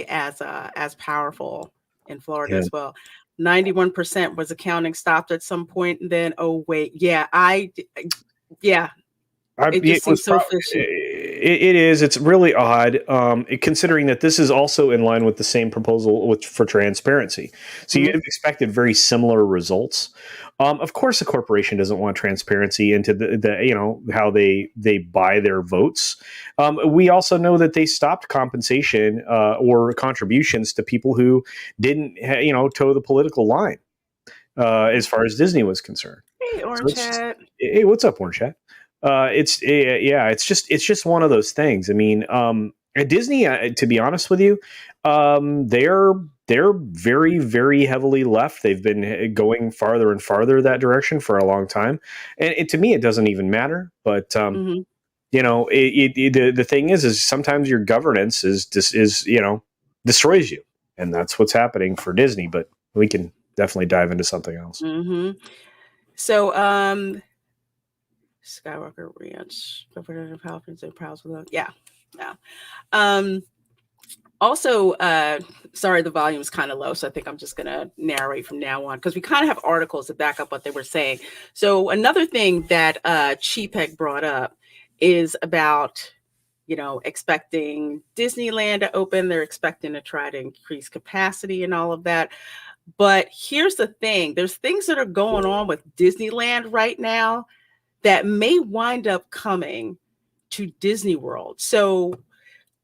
as powerful in Florida as well. 91% was accounting stopped at some point, and then it just seems so fishy. It is. It's really odd, considering that this is also in line with the same proposal for transparency. So you Mhm. have expected very similar results. Of course, a corporation doesn't want transparency into the how they buy their votes. We also know that they stopped compensation or contributions to people who didn't toe the political line as far as Disney was concerned. Hey, So Orange it's just, Hat. hey, what's up, Orange Hat? Yeah, it's just one of those things. I mean, at Disney, to be honest with you, they're very, very heavily left. They've been going farther and farther that direction for a long time, and to me, it doesn't even matter. But Mhm. the thing is sometimes your governance is destroys you, and that's what's happening for Disney. But we can definitely dive into something else. Mhm. So, Skywalker Ranch, Governor of Falcons and Prowls with yeah. Um, also, sorry, the volume is kind of low, so I think I'm just gonna narrate from now on because we kind of have articles to back up what they were saying. So another thing that Cheapeg brought up is about expecting Disneyland to open. They're expecting to try to increase capacity and all of that. But here's the thing: there's things that are going on with Disneyland right now that may wind up coming to Disney World. So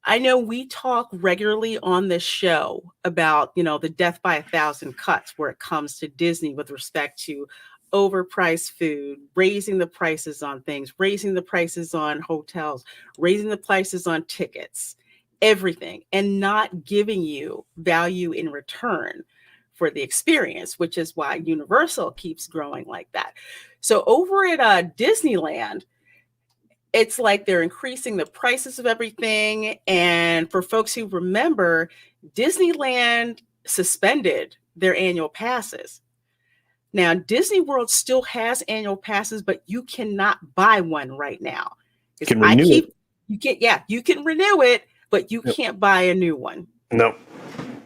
I know we talk regularly on this show about, the death by 1,000 cuts where it comes to Disney with respect to overpriced food, raising the prices on things, raising the prices on hotels, raising the prices on tickets, everything, and not giving you value in return for the experience, which is why Universal keeps growing like that. So over at Disneyland, it's like they're increasing the prices of everything. And for folks who remember, Disneyland suspended their annual passes. Now, Disney World still has annual passes, but you cannot buy one right now. You can renew it. You can renew it, but you Yep. can't buy a new one. No.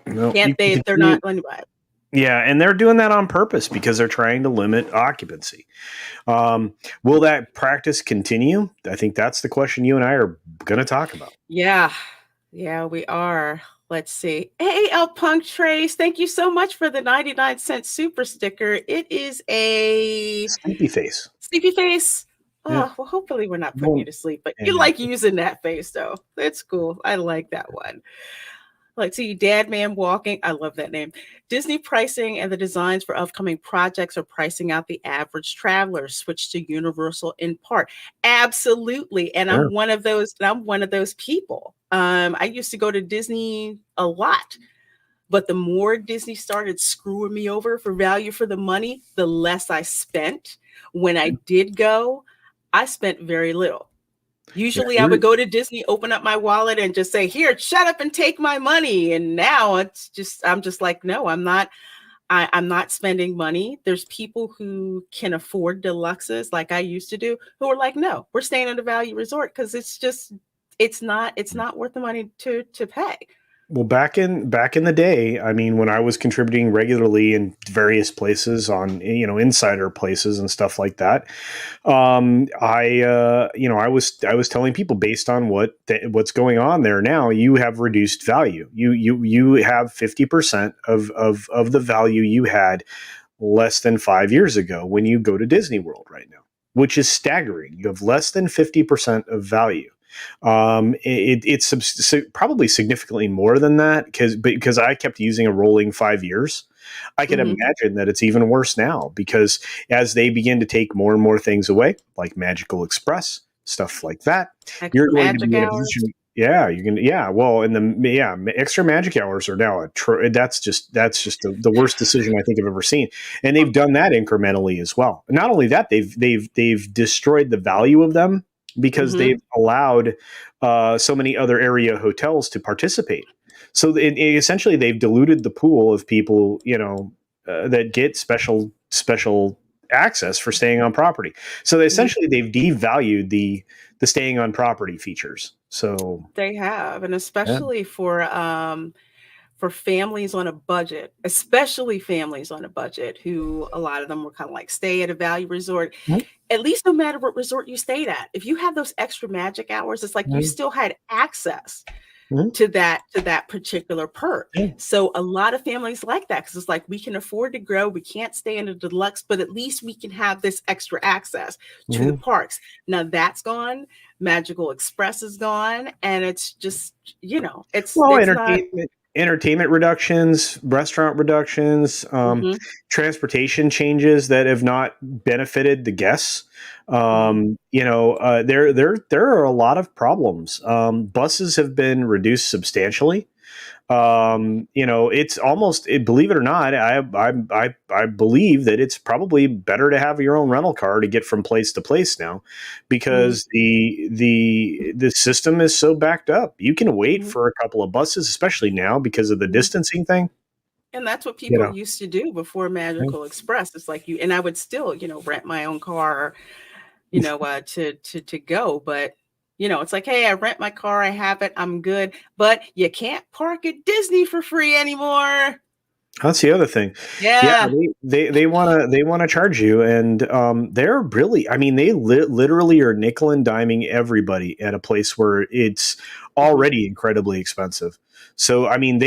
Can't they? They're not letting you buy it. Yeah, and they're doing that on purpose because they're trying to limit occupancy. Will that practice continue? I think that's the question you and I are going to talk about. Yeah, we are. Let's see. Hey, Punk Trace, thank you so much for the 99-cent super sticker. It is a Sleepy face. sleepy face. Oh, Yeah. well, hopefully we're not putting you to sleep, but you like using that face, though. That's cool. I like that one. Let's see, Dad Man Walking. I love that name. Disney pricing and the designs for upcoming projects are pricing out the average traveler. Switch to Universal in part. Absolutely. And Sure. I'm one of those people. I used to go to Disney a lot, but the more Disney started screwing me over for value for the money, the less I spent. When I did go, I spent very little. Usually I would go to Disney, open up my wallet and just say, here, shut up and take my money. And now I'm just like, no, I'm not spending money. There's people who can afford deluxes like I used to do who are like, no, we're staying at a value resort because it's not worth the money to pay. Well, back in the day, I mean, when I was contributing regularly in various places on, insider places and stuff like that, I was telling people based on what's going on there now, you have reduced value. You have 50% of the value you had less than 5 years ago when you go to Disney World right now, which is staggering. You have less than 50% of value. It's probably significantly more than that because I kept using a rolling 5 years. I can imagine that it's even worse now because as they begin to take more and more things away, like Magical Express, stuff like that, you're going to be in a position. Yeah, you're gonna. Yeah, well, extra magic hours are now that's just the worst decision I think I've ever seen, and they've done that incrementally as well. Not only that, they've destroyed the value of them because they've allowed so many other area hotels to participate. So essentially, they've diluted the pool of people, that get special access for staying on property. So essentially, they've devalued the staying on property features. So they have, and especially for for families on a budget, especially families on a budget, who a lot of them were kind of like stay at a value resort. Mhm. At least no matter what resort you stayed at, if you had those extra magic hours, it's like you Mhm. still had access Mhm. to that particular perk. Yeah. So a lot of families like that, because it's like we can afford to grow, we can't stay in a deluxe, but at least we can have this extra access to the Mhm. parks. Now that's gone. Magical Express is gone, and it's just, Well, it's not. entertainment reductions, restaurant reductions, Mhm, transportation changes that have not benefited the guests. mhm, There are a lot of problems. Buses have been reduced substantially. It's almost, believe it or not, I believe that it's probably better to have your own rental car to get from place to place now, mhm, because the system is so backed up. You can wait mhm, for a couple of buses, especially now because of the mhm. distancing thing. And that's what You people know, used to do before Magical Express. It's like and I would still, rent my own car, to go. But it's like, hey, I rent my car, I have it, I'm good. But you can't park at Disney for free anymore. that's the other thing. Yeah, Yeah. they wanna charge you, and they're really, I mean, they literally are nickel and diming everybody at a place where it's Mhm, already incredibly expensive. So I mean,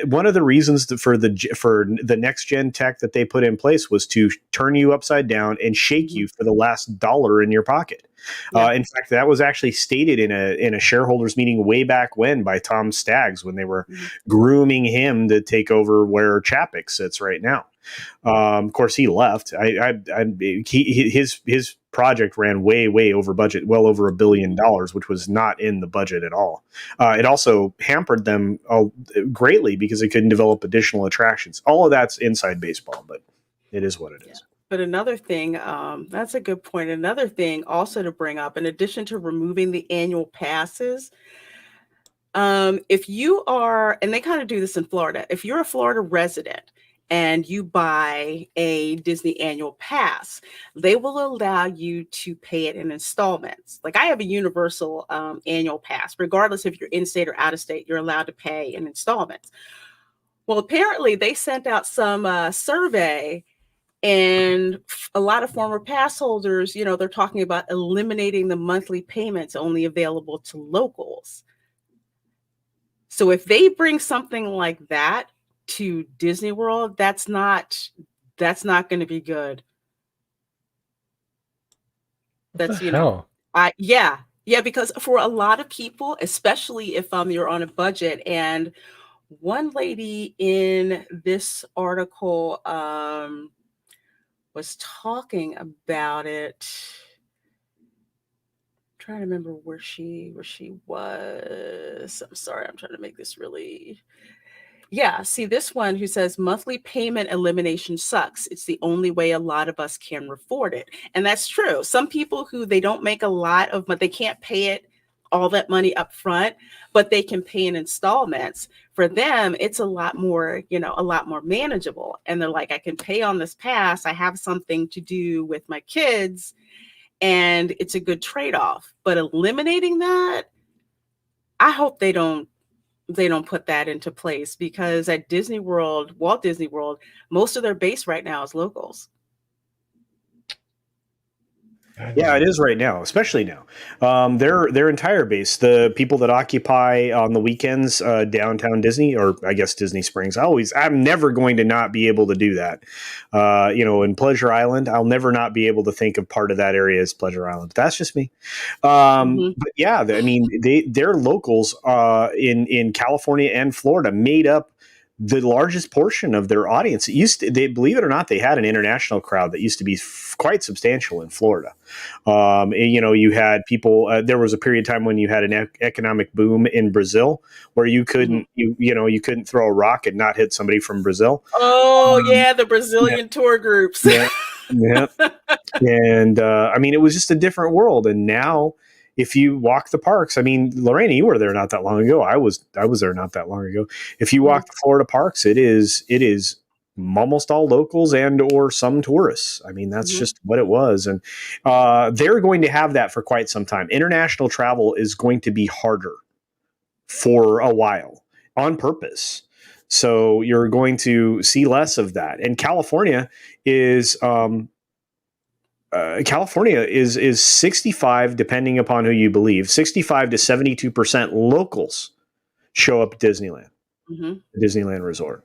one of the reasons for the next gen tech that they put in place was to turn you upside down and shake mhm. you for the last dollar in your pocket. Yeah. In fact, that was actually stated in a shareholders meeting way back when by Tom Staggs, when they were Mhm, grooming him to take over where Chapek sits right now. Of course, he left. His project ran way over budget, well over $1 billion, mhm. which was not in the budget at all. It also hampered them greatly because they couldn't develop additional attractions. All of that's inside baseball, but it is what it Yeah. is. But another thing, that's a good point. Another thing also to bring up, in addition to removing the annual passes, if you are, and they kind of do this in Florida, if you're a Florida resident and you buy a Disney annual pass, they will allow you to pay it in installments. Like I have a universal annual pass, regardless if you're in state or out of state, you're allowed to pay in installments. Well, apparently they sent out some survey, and a lot of former pass holders, they're talking about eliminating the monthly payments only available to locals. So if they bring something like that to Disney World, that's not going to be good. What the That's, hell? yeah, because for a lot of people, especially if you're on a budget, and one lady in this article was talking about it. Trying to remember where she was. I'm sorry, I'm trying to make this really. Yeah, see this one who says monthly payment elimination sucks. It's the only way a lot of us can afford it. And that's true. Some people who they don't make a lot of money, they can't pay it all that money up front, but they can pay in installments. For them, it's a lot more, a lot more manageable. And they're like, I can pay on this pass. I have something to do with my kids, and it's a good trade-off. But eliminating that, I hope they don't put that into place, because at Disney World, Walt Disney World, most of their base right now is locals. Yeah, it is right now, especially now. Their entire base, the people that occupy on the weekends, downtown Disney, or I guess Disney Springs. I'm never going to not be able to do that. In Pleasure Island, I'll never not be able to think of part of that area as Pleasure Island. That's just me. Mhm. But yeah, I mean, their locals in California and Florida made up the largest portion of their audience. They, believe it or not, they had an international crowd that used to be quite substantial in Florida. You had people. There was a period of time when you had an economic boom in Brazil, where you Mhm. couldn't, you couldn't throw a rock and not hit somebody from Brazil. Oh, Um, yeah, the yeah, Brazilian tour groups. yeah, yeah. And I mean, it was just a different world. And now, if you walk the parks, I mean, Lorena, you were there not that long ago. I was there not that long ago. If you Mhm, walk the Florida parks, it is almost all locals and or some tourists. I mean, that's mhm, just what it was. And they're going to have that for quite some time. International travel is going to be harder for a while on purpose. So you're going to see less of that. And California is 65, depending upon who you believe, 65 to 72% locals show up at Disneyland, Disneyland Resort.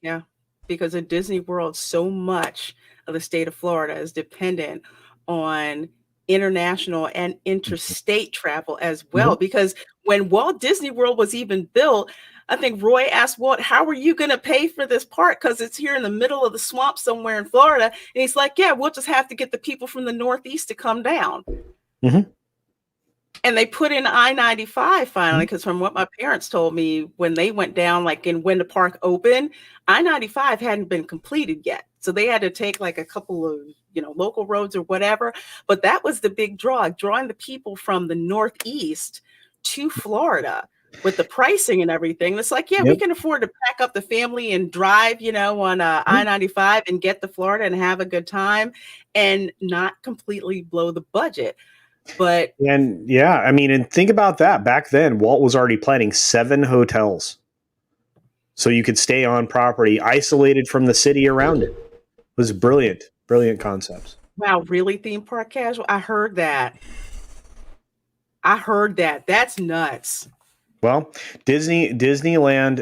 Yeah, because at Disney World, so much of the state of Florida is dependent on international and interstate travel as well. Because when Walt Disney World was even built, I think Roy asked Walt, how are you going to pay for this park? Because it's here in the middle of the swamp somewhere in Florida. And he's like, yeah, we'll just have to get the people from the Northeast to come down. And they put in I-95 finally, because from what my parents told me, when they went down, like when the park opened, I-95 hadn't been completed yet. So they had to take like a couple of, local roads or whatever. But that was the big draw, drawing the people from the Northeast to Florida with the pricing and everything. And it's like, yeah, we can afford to pack up the family and drive, on I-95 and get to Florida and have a good time and not completely blow the budget. And think about that. Back then, Walt was already planning 7 hotels. So you could stay on property, isolated from the city around it. It was brilliant concepts. Wow, really? Theme park casual? I heard that. That's nuts. Well, Disneyland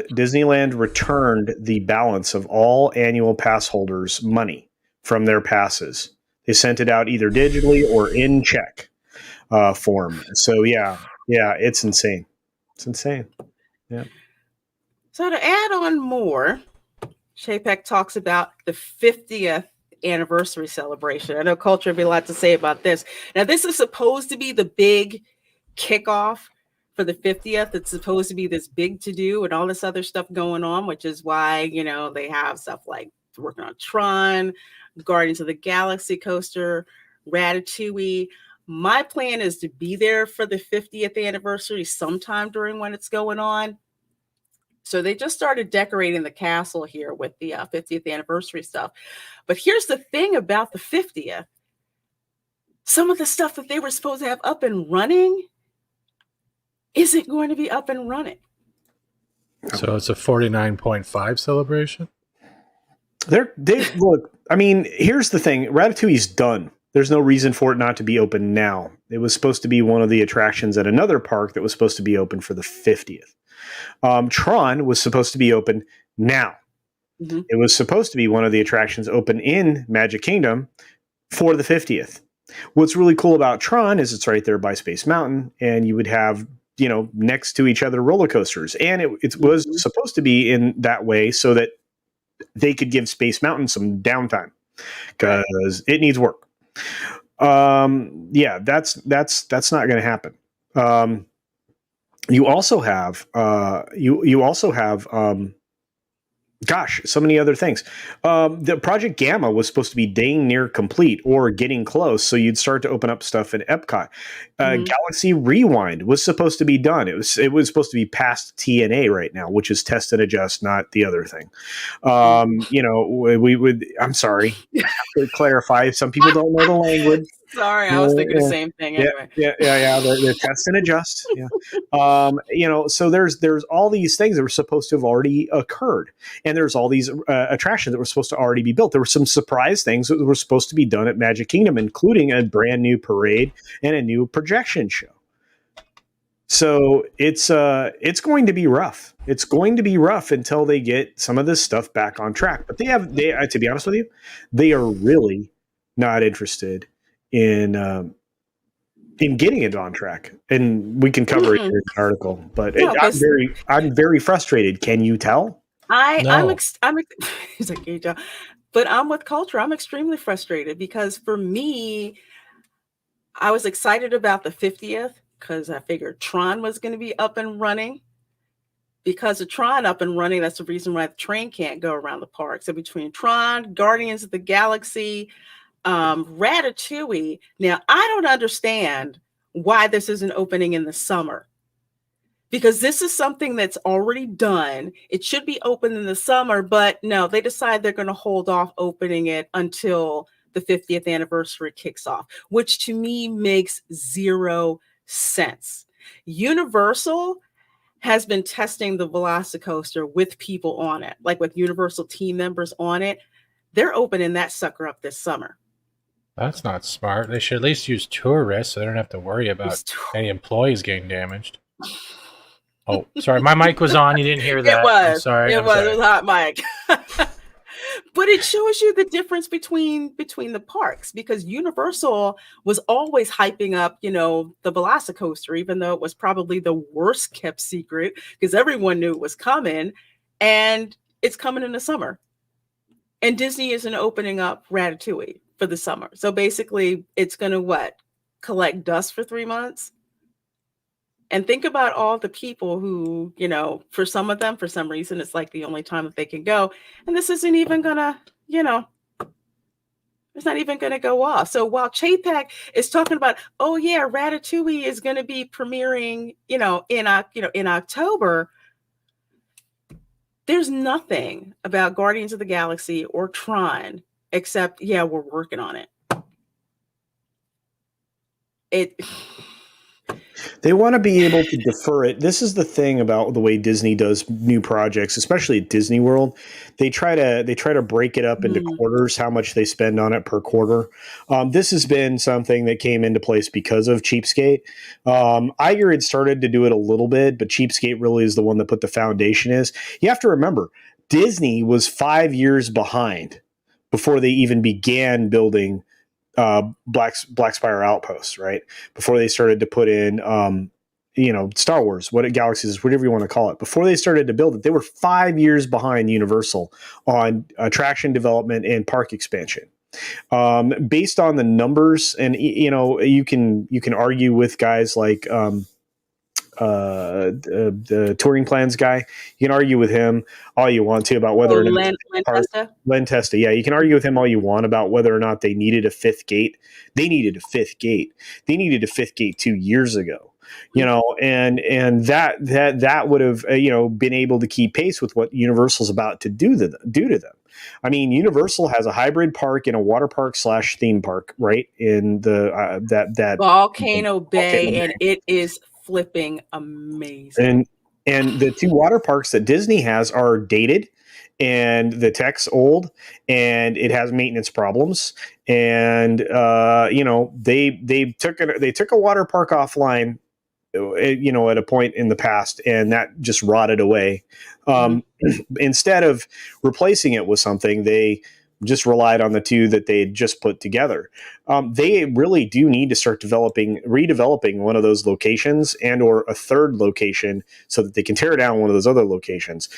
returned the balance of all annual pass holders' money from their passes. They sent it out either digitally or in check form. So yeah, it's insane. Yeah. So to add on more, Chapek talks about the 50th anniversary celebration. I know Culture have a lot to say about this. Now, this is supposed to be the big kickoff for the 50th. It's supposed to be this big to-do and all this other stuff going on, which is why, they have stuff like working on Tron, Guardians of the Galaxy coaster, Ratatouille. My plan is to be there for the 50th anniversary sometime during when it's going on. So they just started decorating the castle here with the 50th anniversary stuff. But here's the thing about the 50th. Some of the stuff that they were supposed to have up and running isn't going to be up and running. So it's a 49.5 celebration? Look, here's the thing. Ratatouille's done. There's no reason for it not to be open now. It was supposed to be one of the attractions at another park that was supposed to be open for the 50th. Tron was supposed to be open now. It was supposed to be one of the attractions open in Magic Kingdom for the 50th. What's really cool about Tron is it's right there by Space Mountain, and you would have, next to each other roller coasters. And it was supposed to be in that way so that they could give Space Mountain some downtime because it needs work. That's not going to happen. You also have so many other things. The Project Gamma was supposed to be dang near complete or getting close, so you'd start to open up stuff in Epcot. Galaxy Rewind was supposed to be done. It was supposed to be past TNA right now, which is test and adjust, not the other thing. We would. I'm sorry, I have to clarify. Some people don't know the language. Sorry, I was thinking the same thing. Anyway. They're test and adjust. So there's all these things that were supposed to have already occurred. And there's all these attractions that were supposed to already be built. There were some surprise things that were supposed to be done at Magic Kingdom, including a brand new parade and a new projection show. So it's going to be rough. It's going to be rough until they get some of this stuff back on track. But they to be honest with you, they are really not interested in getting it on track, and we can cover it in the article. But I'm very frustrated. Can you tell? He's like, hey, John. But I'm with Culture. I'm extremely frustrated because for me, I was excited about the 50th because I figured Tron was going to be up and running. Because of Tron up and running, that's the reason why the train can't go around the park. So between Tron, Guardians of the Galaxy, Ratatouille. Now, I don't understand why this isn't opening in the summer, because this is something that's already done. It should be open in the summer, but no, they decide they're going to hold off opening it until the 50th anniversary kicks off, which to me makes zero sense. Universal has been testing the Velocicoaster with people on it, like with Universal team members on it. They're opening that sucker up this summer. That's not smart. They should at least use tourists so they don't have to worry about any employees getting damaged. Oh, sorry. My mic was on. You didn't hear that. It was. I'm sorry. It was hot mic. But it shows you the difference between the parks, because Universal was always hyping up, the Velocicoaster, even though it was probably the worst kept secret because everyone knew it was coming, and it's coming in the summer. And Disney isn't opening up Ratatouille for the summer. So basically it's going to collect dust for 3 months. And think about all the people who, for some of them, for some reason, it's like the only time that they can go. And this isn't even gonna, it's not even gonna go off. So while Chapek is talking about, oh yeah, Ratatouille is gonna be premiering, in October, there's nothing about Guardians of the Galaxy or Tron except, yeah, we're working on it. They want to be able to defer it. This is the thing about the way Disney does new projects, especially at Disney World. They try to break it up into quarters, how much they spend on it per quarter. This has been something that came into place because of Cheapskate. Iger had started to do it a little bit, but Cheapskate really is the one that put the foundation is. You have to remember, Disney was 5 years behind before they even began building Black Spire Outposts, right? Before they started to put in, Star Wars, Galaxies, whatever you want to call it. Before they started to build it, they were 5 years behind Universal on attraction development and park expansion. Based on the numbers, and you can argue with guys like the touring plans guy. You can argue with him all you want to about whether or not Len Testa. Yeah, you can argue with him all you want about whether or not they needed a fifth gate. They needed a fifth gate. They needed a fifth gate 2 years ago. And that would have been able to keep pace with what Universal's about to do to them. I mean, Universal has a hybrid park and a water park / theme park, right? In the that Volcano Bay, and it is flipping amazing. And the two water parks that Disney has are dated, and the tech's old, and it has maintenance problems. And they took a water park offline, at a point in the past, and that just rotted away. Instead of replacing it with something, they just relied on the two that they had just put together. They really do need to start redeveloping one of those locations and or a third location so that they can tear down one of those other locations.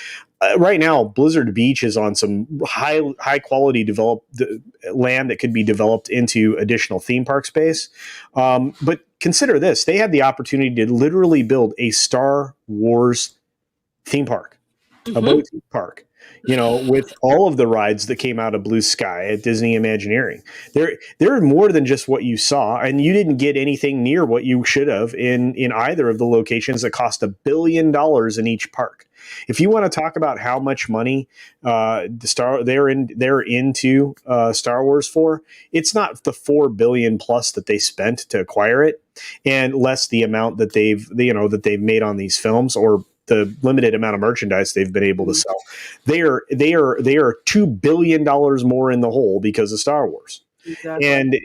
Right now, Blizzard Beach is on some high quality developed land that could be developed into additional theme park space. But consider this: they had the opportunity to literally build a Star Wars theme park, a boutique park. With all of the rides that came out of Blue Sky at Disney Imagineering. There are more than just what you saw, and you didn't get anything near what you should have in either of the locations that cost $1 billion in each park. If you want to talk about how much money they're into Star Wars for, it's not the $4 billion plus that they spent to acquire it, and less the amount that they've made on these films, or the limited amount of merchandise they've been able to sell. They are $2 billion more in the hole because of Star Wars. Exactly. And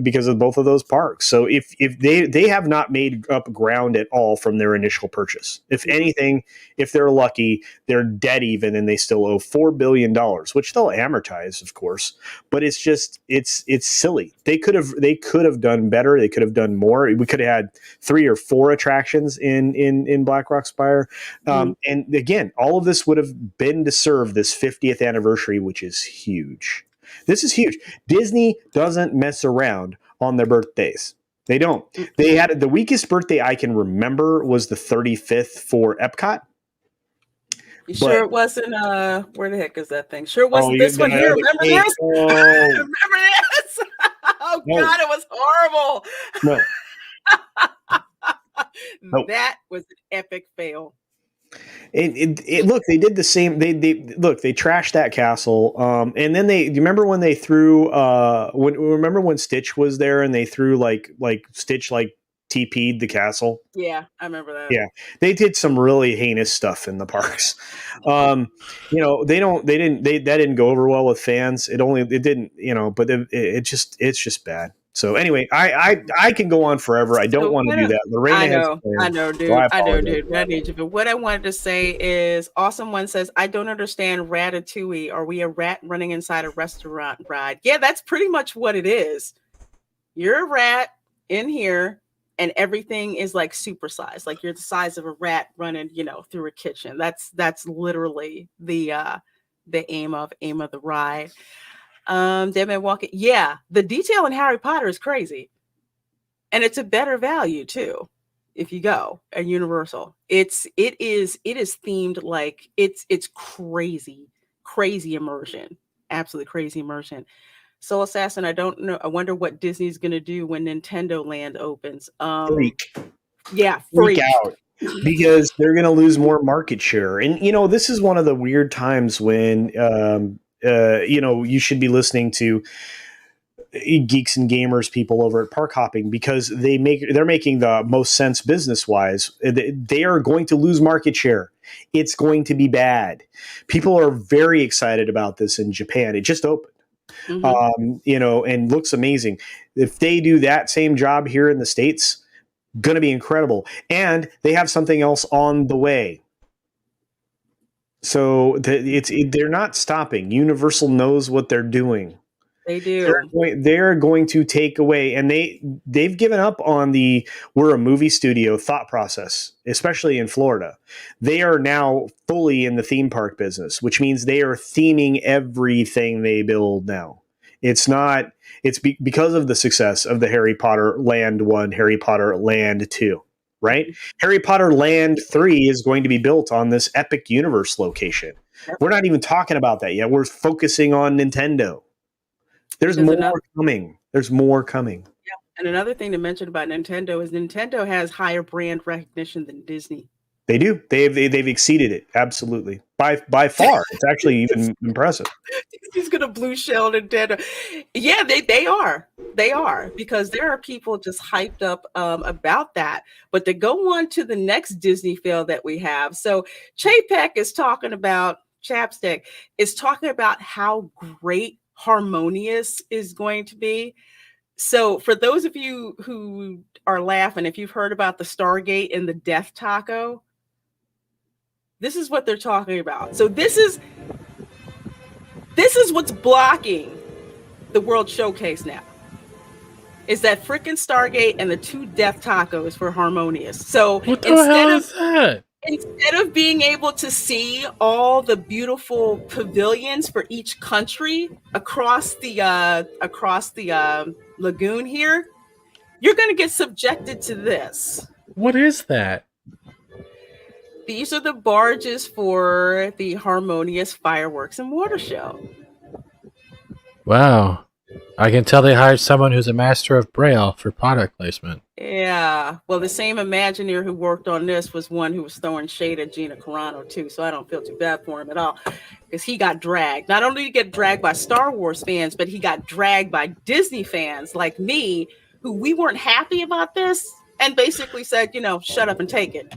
because of both of those parks. So if they have not made up ground at all from their initial purchase. If anything, if they're lucky, they're dead even, and they still owe $4 billion, which they'll amortize, of course. But it's just it's silly. They could have done better. They could have done more. We could have had 3 or 4 attractions in Black Rock Spire. And again, all of this would have been to serve this 50th anniversary, which is huge. This is huge. Disney doesn't mess around on their birthdays. They don't. They had the weakest birthday I can remember was the 35th for Epcot. You sure it wasn't where the heck is that thing? Sure it wasn't this one here. Remember this? Remember this? Oh no. God, it was horrible. No. That was an epic fail. Look, they did the same. They trashed that castle, and then do you remember when they threw? Remember when Stitch was there and they threw like Stitch like TP'd the castle. Yeah, I remember that. Yeah, they did some really heinous stuff in the parks. That didn't go over well with fans. It didn't, but it's just bad. So anyway, I can go on forever. I don't want to do that. Lorena has I know, dude. so I know, dude. I need you. But what I wanted to say is, Awesome One says, I don't understand Ratatouille. Are we a rat running inside a restaurant ride? Yeah, that's pretty much what it is. You're a rat in here, and everything is like supersized. Like you're the size of a rat running, through a kitchen. That's literally the aim of the ride. Devin Walker. Yeah, the detail in Harry Potter is crazy. And it's a better value too, if you go at Universal. It is themed like it's crazy immersion. Absolutely crazy immersion. Soul Assassin, I don't know. I wonder what Disney's gonna do when Nintendo Land opens. Freak. Yeah, freak out. Because they're going to lose more market share. And, this is one of the weird times when, you should be listening to geeks and gamers people over at Park Hopping, because they're making the most sense business wise. They are going to lose market share. It's going to be bad. People are very excited about this in Japan. It just opened. Mm-hmm. And looks amazing. If they do that same job here in the States, going to be incredible. And they have something else on the way. So they're not stopping. Universal knows what they're doing. They do. They're going to take away, and they've given up on the we're a movie studio thought process, especially in Florida. They are now fully in the theme park business, which means they are theming everything they build now. It's because of the success of the Harry Potter Land 1, Harry Potter Land 2, right? Harry Potter Land 3 is going to be built on this Epic Universe location. We're not even talking about that yet. We're focusing on Nintendo. There's more coming. There's more coming. Yeah. And another thing to mention about Nintendo is Nintendo has higher brand recognition than Disney. They do. They've exceeded it. Absolutely. By far. It's actually even impressive. He's going to blue shell Nintendo. Yeah, they are. They are, because there are people just hyped up about that. But to go on to the next Disney fail that we have. So Chapek is talking about, Chapstick is talking about how great Harmonious is going to be. So for those of you who are laughing, if you've heard about the Stargate and the Death Taco, this is what they're talking about. So this is what's blocking the World Showcase now. Is that freaking Stargate and the 2 Death Tacos for Harmonious. So what the hell is that? Instead of being able to see all the beautiful pavilions for each country across the lagoon here, you're going to get subjected to this. What is that? These are the barges for the Harmonious Fireworks and Water Show. Wow. I can tell they hired someone who's a master of Braille for product placement. Yeah. Well, the same Imagineer who worked on this was one who was throwing shade at Gina Carano, too. So I don't feel too bad for him at all, because he got dragged. Not only did he get dragged by Star Wars fans, but he got dragged by Disney fans like me, who we weren't happy about this and basically said, shut up and take it.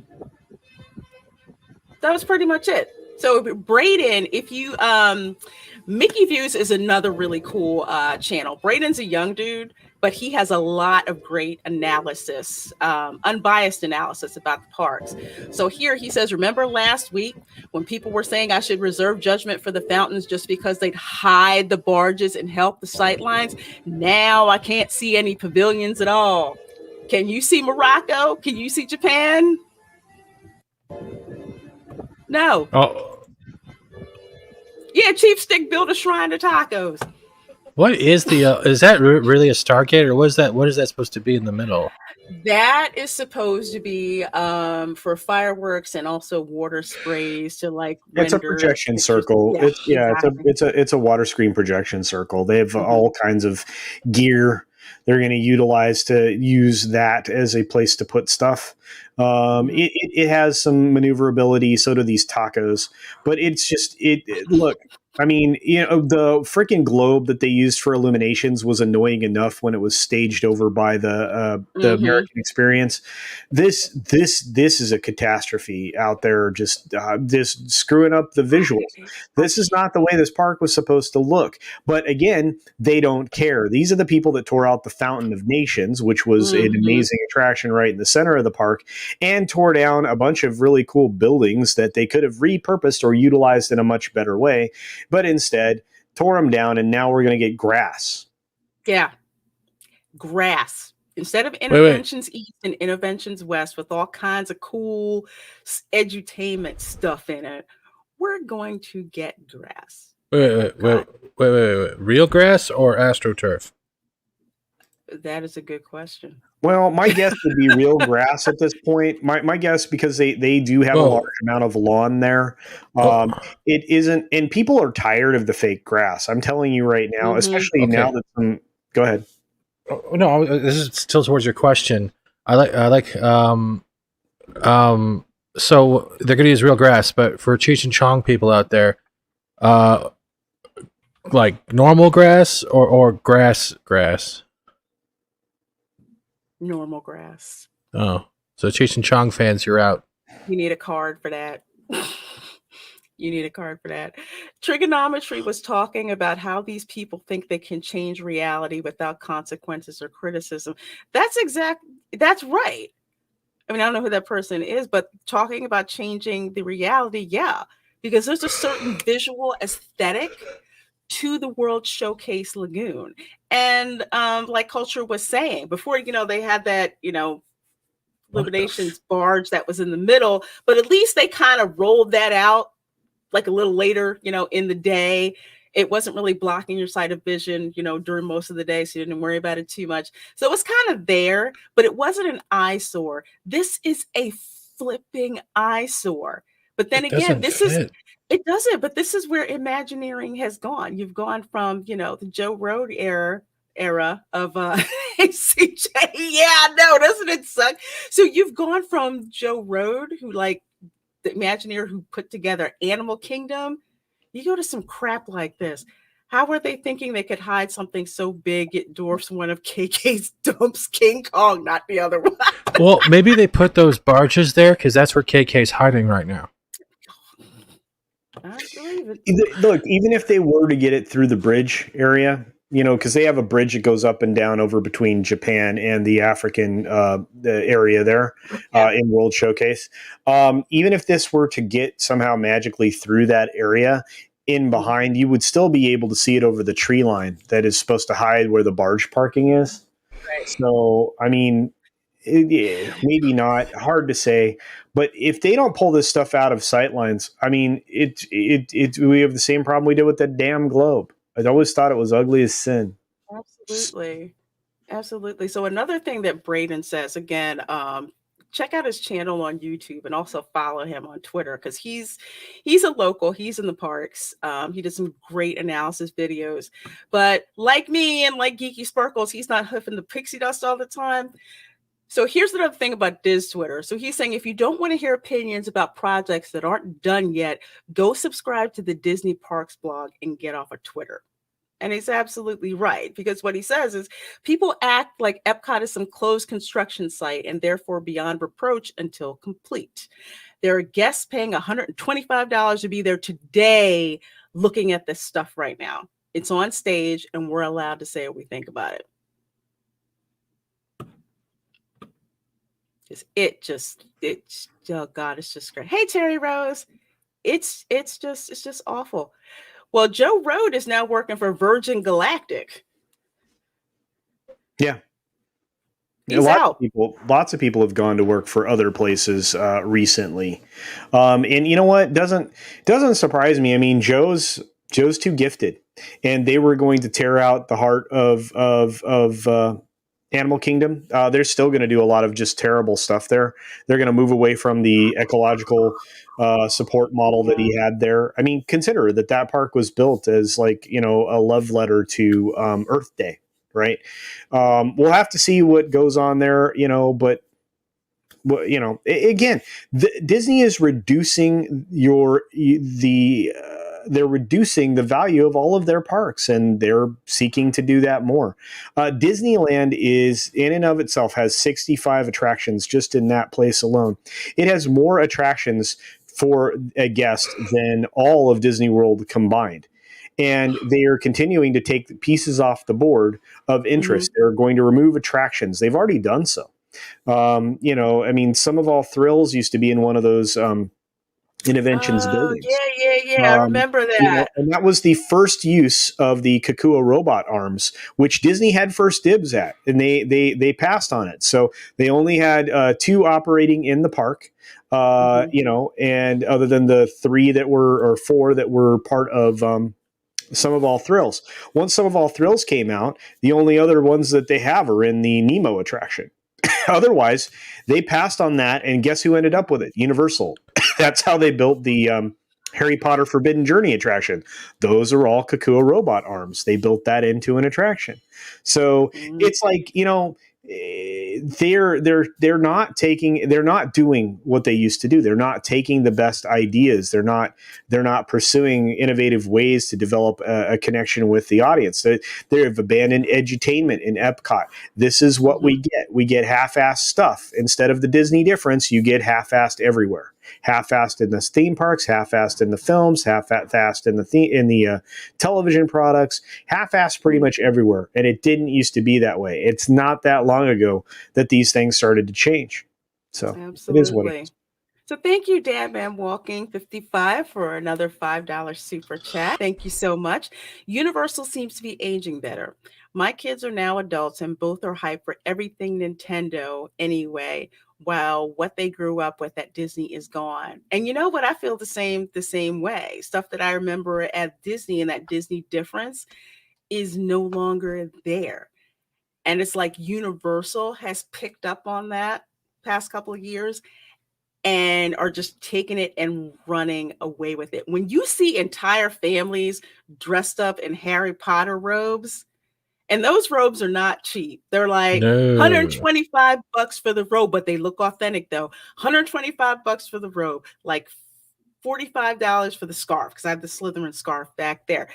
That was pretty much it. So Braden, if you Mickey Views is another really cool channel. Braden's a young dude, but he has a lot of great analysis, unbiased analysis about the parks. So here he says, remember last week when people were saying I should reserve judgment for the fountains just because they'd hide the barges and help the sightlines? Now I can't see any pavilions at all. Can you see Morocco? Can you see Japan? No. Oh. Yeah, Chief Stick built a shrine to tacos. What is the? Is that really a Stargate, or what is that? What is that supposed to be in the middle? That is supposed to be for fireworks and also water sprays to like. It's a projection circle. It's a water screen projection circle. They have all kinds of gear they're going to utilize to use that as a place to put stuff. It has some maneuverability. So do these tacos, but it's just look. I mean, the freaking globe that they used for illuminations was annoying enough when it was staged over by the American Experience. This is a catastrophe out there, just screwing up the visuals. This is not the way this park was supposed to look. But again, they don't care. These are the people that tore out the Fountain of Nations, which was an amazing attraction right in the center of the park, and tore down a bunch of really cool buildings that they could have repurposed or utilized in a much better way. But instead, tore them down, and now we're going to get grass. Yeah, grass. Instead of interventions east and interventions west with all kinds of cool edutainment stuff in it, we're going to get grass. Wait. Real grass or AstroTurf? That is a good question. Well, my guess would be real grass at this point. My guess, because they do have a large amount of lawn there. It isn't, and people are tired of the fake grass. I'm telling you right now, especially now that some. Go ahead. Oh, no, this is still towards your question. I like. So they're going to use real grass, but for Cheech and Chong people out there, like normal grass or grass. Normal grass. Oh, so Cheech and Chong fans, you're out. You need a card for that. You need a card for that. Trigonometry was talking about how these people think they can change reality without consequences or criticism. That's right. I mean, I don't know who that person is, but talking about changing the reality, yeah, because there's a certain visual aesthetic to the World Showcase Lagoon. And like Culture was saying, before, they had that, Illuminations barge that was in the middle, but at least they kind of rolled that out like a little later, in the day. It wasn't really blocking your sight of vision, during most of the day, so you didn't worry about it too much. So it was kind of there, but it wasn't an eyesore. This is a flipping eyesore. But then again, it doesn't, but this is where Imagineering has gone. You've gone from, the Joe Road era of ACJ. Yeah, no, doesn't it suck? So you've gone from Joe Road, who the Imagineer who put together Animal Kingdom. You go to some crap like this. How were they thinking they could hide something so big it dwarfs one of KK's dumps, King Kong, not the other one? Well, maybe they put those barges there because that's where KK's hiding right now. I believe it. Look, even if they were to get it through the bridge area, because they have a bridge that goes up and down over between Japan and the African the area there in World Showcase. Even if this were to get somehow magically through that area in behind, you would still be able to see it over the tree line that is supposed to hide where the barge parking is. Right. So, I mean, maybe not, hard to say. But if they don't pull this stuff out of sightlines, I mean, we have the same problem we did with that damn globe. I always thought it was ugly as sin. Absolutely. So another thing that Braden says, again, check out his channel on YouTube and also follow him on Twitter, because he's a local. He's in the parks. He does some great analysis videos. But like me and like Geeky Sparkles, he's not hoofing the pixie dust all the time. So here's another thing about Diz Twitter. So he's saying, if you don't want to hear opinions about projects that aren't done yet, go subscribe to the Disney Parks blog and get off of Twitter. And he's absolutely right, because what he says is people act like Epcot is some closed construction site and therefore beyond reproach until complete. There are guests paying $125 to be there today looking at this stuff right now. It's on stage and we're allowed to say what we think about it. Oh God, it's just great. Hey, Terry Rose. It's just awful. Well, Joe Road is now working for Virgin Galactic. Yeah. Lots of people have gone to work for other places recently. And you know what? Doesn't surprise me. I mean, Joe's too gifted, and they were going to tear out the heart of Animal Kingdom. They're still going to do a lot of just terrible stuff there. They're going to move away from the ecological support model that he had there. I mean, consider that park was built as a love letter to Earth Day, right? We'll have to see what goes on there, but again, Disney is reducing the they're reducing the value of all of their parks, and they're seeking to do that more. Disneyland is in and of itself has 65 attractions just in that place alone. It has more attractions for a guest than all of Disney World combined. And they are continuing to take the pieces off the board of interest. They're going to remove attractions. They've already done so. I mean, Some of All Thrills used to be in one of those Interventions buildings. Yeah. I remember that. And that was the first use of the Kakua robot arms, which Disney had first dibs at, and they passed on it. So they only had 2 operating in the park. And other than the 3 that were, or 4 that were part of Some of All Thrills. Once Some of All Thrills came out, the only other ones that they have are in the Nemo attraction. Otherwise, they passed on that, and guess who ended up with it? Universal. That's how they built the Harry Potter Forbidden Journey attraction. Those are all Kakua robot arms. They built that into an attraction. So it's like, they're not doing what they used to do. They're not taking the best ideas. They're not pursuing innovative ways to develop a connection with the audience. They have abandoned edutainment in Epcot. This is what we get. We get half-assed stuff. Instead of the Disney difference, you get half-assed everywhere. Half-assed in the theme parks, half-assed in the films, half-assed in the television products, half-assed pretty much everywhere. And it didn't used to be that way. It's not that long ago that these things started to change. So Absolutely. It is what it is. So thank you, Dan Man Walking 55, for another $5 super chat. Thank you so much. Universal seems to be aging better. My kids are now adults and both are hyped for everything Nintendo anyway, while what they grew up with at Disney is gone. And you know what? I feel the same way. Stuff that I remember at Disney and that Disney difference is no longer there. And it's like Universal has picked up on that past couple of years and are just taking it and running away with it. When you see entire families dressed up in Harry Potter robes, and those robes are not cheap. They're like $125 for the robe, but they look authentic though. $125 for the robe, like $45 for the scarf, because I have the Slytherin scarf back there.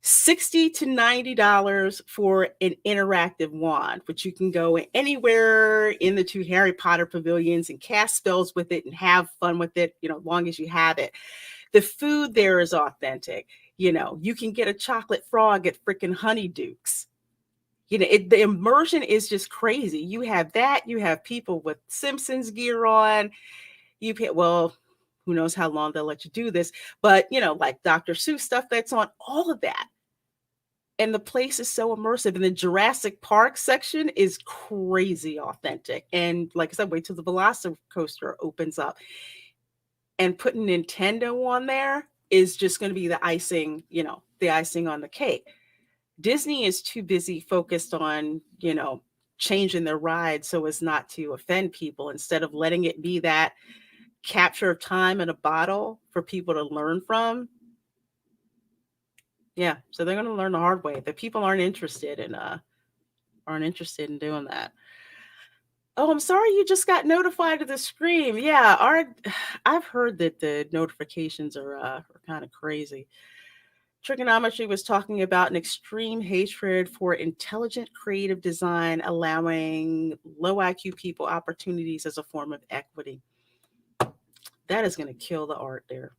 $60 to $90 for an interactive wand, which you can go anywhere in the 2 Harry Potter pavilions and cast spells with it and have fun with it, as long as you have it. The food there is authentic. You can get a chocolate frog at freaking Honeydukes. The immersion is just crazy. You have that. You have people with Simpsons gear on. Who knows how long they'll let you do this, but like Dr. Seuss stuff that's on, all of that. And the place is so immersive. And the Jurassic Park section is crazy authentic. And like I said, wait till the Velocicoaster opens up. And putting Nintendo on there is just going to be the icing, the icing on the cake. Disney is too busy focused on, changing their ride so as not to offend people, instead of letting it be that capture of time in a bottle for people to learn from. Yeah, so they're going to learn the hard way. The people aren't interested in doing that. Oh, I'm sorry you just got notified of the scream. Yeah, I've heard that the notifications are kind of crazy. Trigonometry was talking about an extreme hatred for intelligent creative design, allowing low IQ people opportunities as a form of equity. That is going to kill the art there.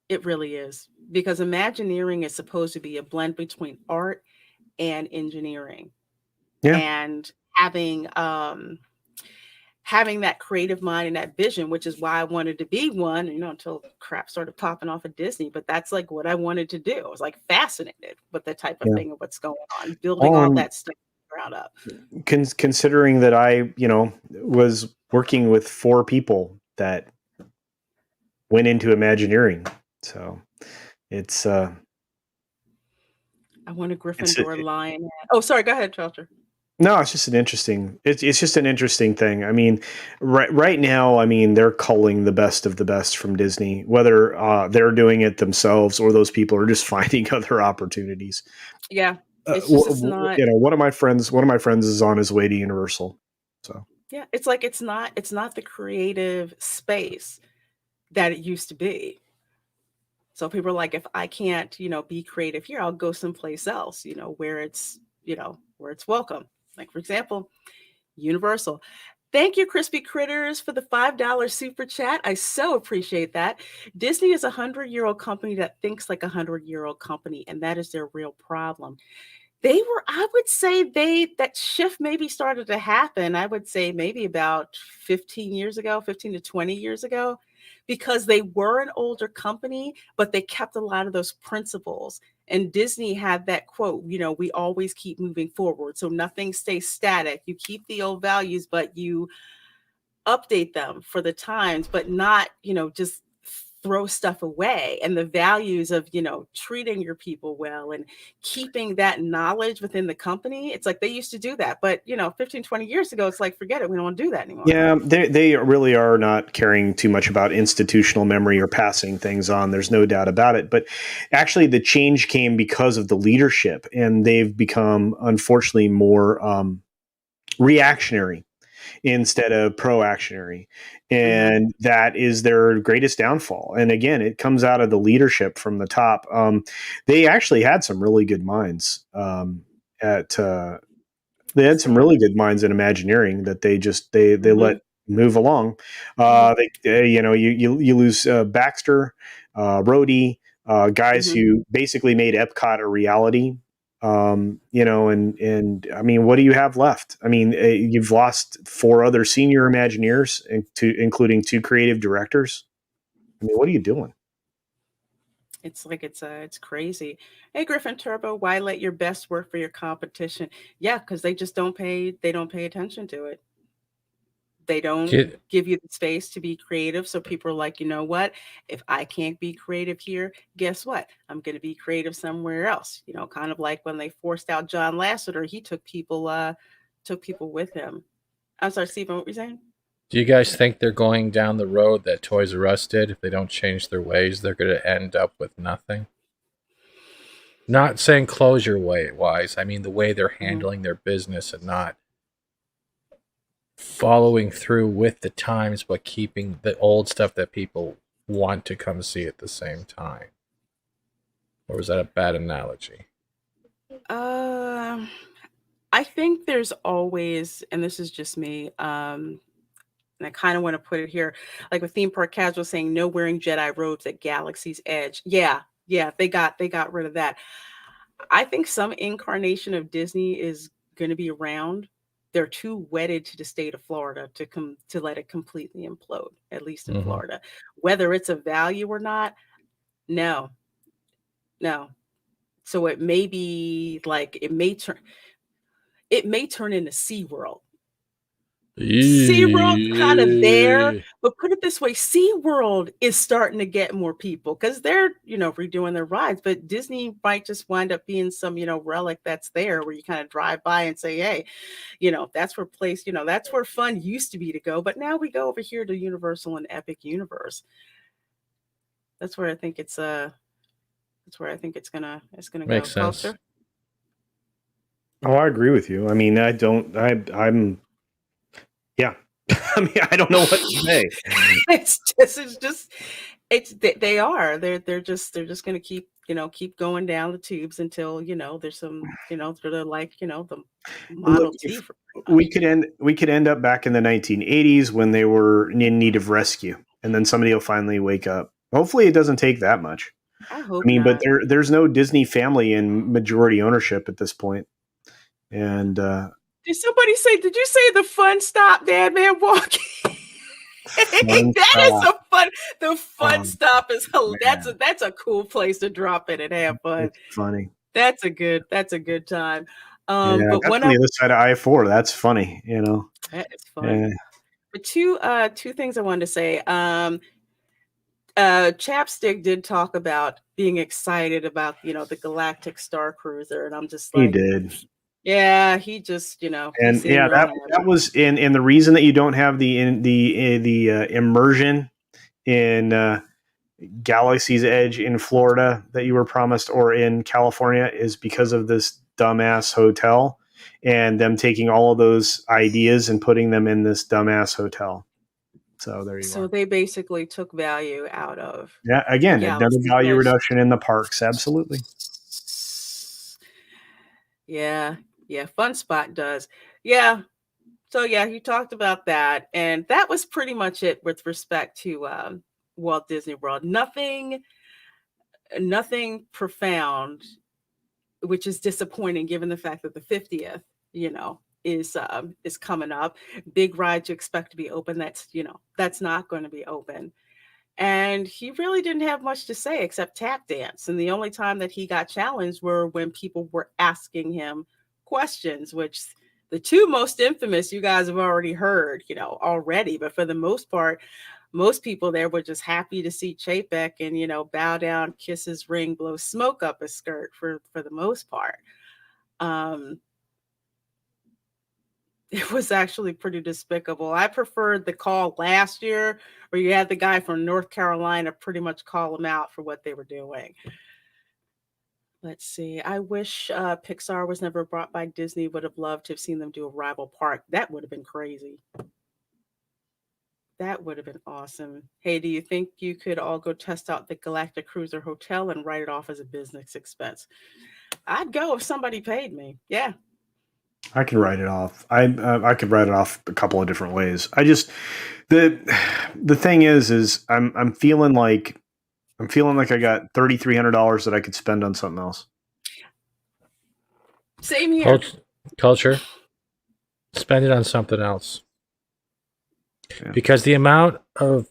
It really is, because Imagineering is supposed to be a blend between art and engineering. Yeah. And having that creative mind and that vision, which is why I wanted to be one, until crap started popping off at Disney. But that's like what I wanted to do. I was like fascinated with the type of thing of what's going on, building all that stuff ground up. Considering that I, was working with 4 people that went into Imagineering. So it's I want a Gryffindor lion. Oh, sorry. Go ahead, Chalter. No, it's just an interesting. It's just an interesting thing. I mean, right now, they're culling the best of the best from Disney. Whether they're doing it themselves or those people are just finding other opportunities. Yeah, it's not. One of my friends is on his way to Universal. So yeah, it's like it's not the creative space that it used to be. So people are like, if I can't, be creative here, I'll go someplace else, where it's, where it's welcome. Like, for example, Universal. Thank you, Crispy Critters, for the $5 super chat. I so appreciate that. Disney is a 100-year-old company that thinks like a 100-year-old company, and that is their real problem. I would say that shift maybe started to happen, I would say maybe about 15 to 20 years ago, because they were an older company, but they kept a lot of those principles. And Disney had that quote, we always keep moving forward. So nothing stays static. You keep the old values, but you update them for the times, but not, just throw stuff away. And the values of, treating your people well and keeping that knowledge within the company. It's like they used to do that. But, 15, 20 years ago, it's like, forget it. We don't want to do that anymore. Yeah, they really are not caring too much about institutional memory or passing things on. There's no doubt about it. But actually, the change came because of the leadership, and they've become, unfortunately, more reactionary instead of proactionary. And that is their greatest downfall. And again, it comes out of the leadership from the top. They actually had some really good minds they had some really good minds in Imagineering that they let move along. You lose Baxter, Rhodey, guys who basically made Epcot a reality. And I mean, what do you have left? I mean, you've lost 4 other senior Imagineers, including 2 creative directors. I mean, what are you doing? It's like it's crazy. Hey, Griffin Turbo, why let your best work for your competition? Yeah, because they just don't pay attention to it. They don't give you the space to be creative. So people are like, you know what? If I can't be creative here, guess what? I'm going to be creative somewhere else. Kind of like when they forced out John Lasseter, he took people with him. I'm sorry, Stephen, what were you saying? Do you guys think they're going down the road that Toys R Us did? If they don't change their ways, they're going to end up with nothing? Not saying closure wise. I mean, the way they're handling their business and not following through with the times, but keeping the old stuff that people want to come see at the same time. Or was that a bad analogy? I think there's always, and this is just me, and I kind of want to put it here, like with Theme Park Casual saying no wearing Jedi robes at Galaxy's Edge. Yeah, they got rid of that. I think some incarnation of Disney is going to be around. They're too wedded to the state of Florida to let it completely implode, at least in Florida. Whether it's a value or not, no. So it may be like it may turn into SeaWorld. SeaWorld's kind of there, but put it this way, SeaWorld is starting to get more people because they're, redoing their rides, but Disney might just wind up being some, relic that's there where you kind of drive by and say, hey, that's where fun used to be to go, but now we go over here to Universal and Epic Universe. That's where I think it's gonna Makes go. sense. Oh, I agree with you. I mean, I'm yeah. I mean, I don't know what to say. They're just going to keep going down the tubes until, there's some, they're like, the Model T. We could end up back in the 1980s when they were in need of rescue, and then somebody will finally wake up. Hopefully it doesn't take that much. I hope not. But there's no Disney family in majority ownership at this point. And did somebody say, did you say the fun stop, Dad Man Walking? The fun stop is hilarious. That's a cool place to drop in and have fun. It's funny. That's a good time. But that's on the other side of I-4. That's funny, That is funny. Yeah. But two things I wanted to say. Chapstick did talk about being excited about, the Galactic Star Cruiser, and I'm just like, he did. Yeah, he just, and that was in the reason that you don't have the immersion in Galaxy's Edge in Florida that you were promised, or in California, is because of this dumbass hotel and them taking all of those ideas and putting them in this dumbass hotel. So there you So are. they basically took value out of Yeah, again, another Galaxy's value Edge. reduction in the parks. Absolutely. Yeah, Fun Spot does. Yeah. So yeah, he talked about that, and that was pretty much it with respect to Walt Disney World. Nothing profound, which is disappointing given the fact that the 50th, is coming up. Big rides you expect to be open. That's not going to be open. And he really didn't have much to say except tap dance. And the only time that he got challenged were when people were asking him questions, which the two most infamous you guys have already heard, already. But for the most part, most people there were just happy to see Chapek and, bow down, kiss his ring, blow smoke up his skirt for the most part. It was actually pretty despicable. I preferred the call last year where you had the guy from North Carolina pretty much call them out for what they were doing. Let's see. I wish Pixar was never bought by Disney. Would have loved to have seen them do a rival park. That would have been crazy. That would have been awesome. Hey, do you think you could all go test out the Galactic Cruiser Hotel and write it off as a business expense? I'd go if somebody paid me. Yeah. I can write it off. I could write it off a couple of different ways. I just the thing is I'm feeling like I got $3,300 that I could spend on something else. Same here. Culture. Spend it on something else. Yeah. Because the amount of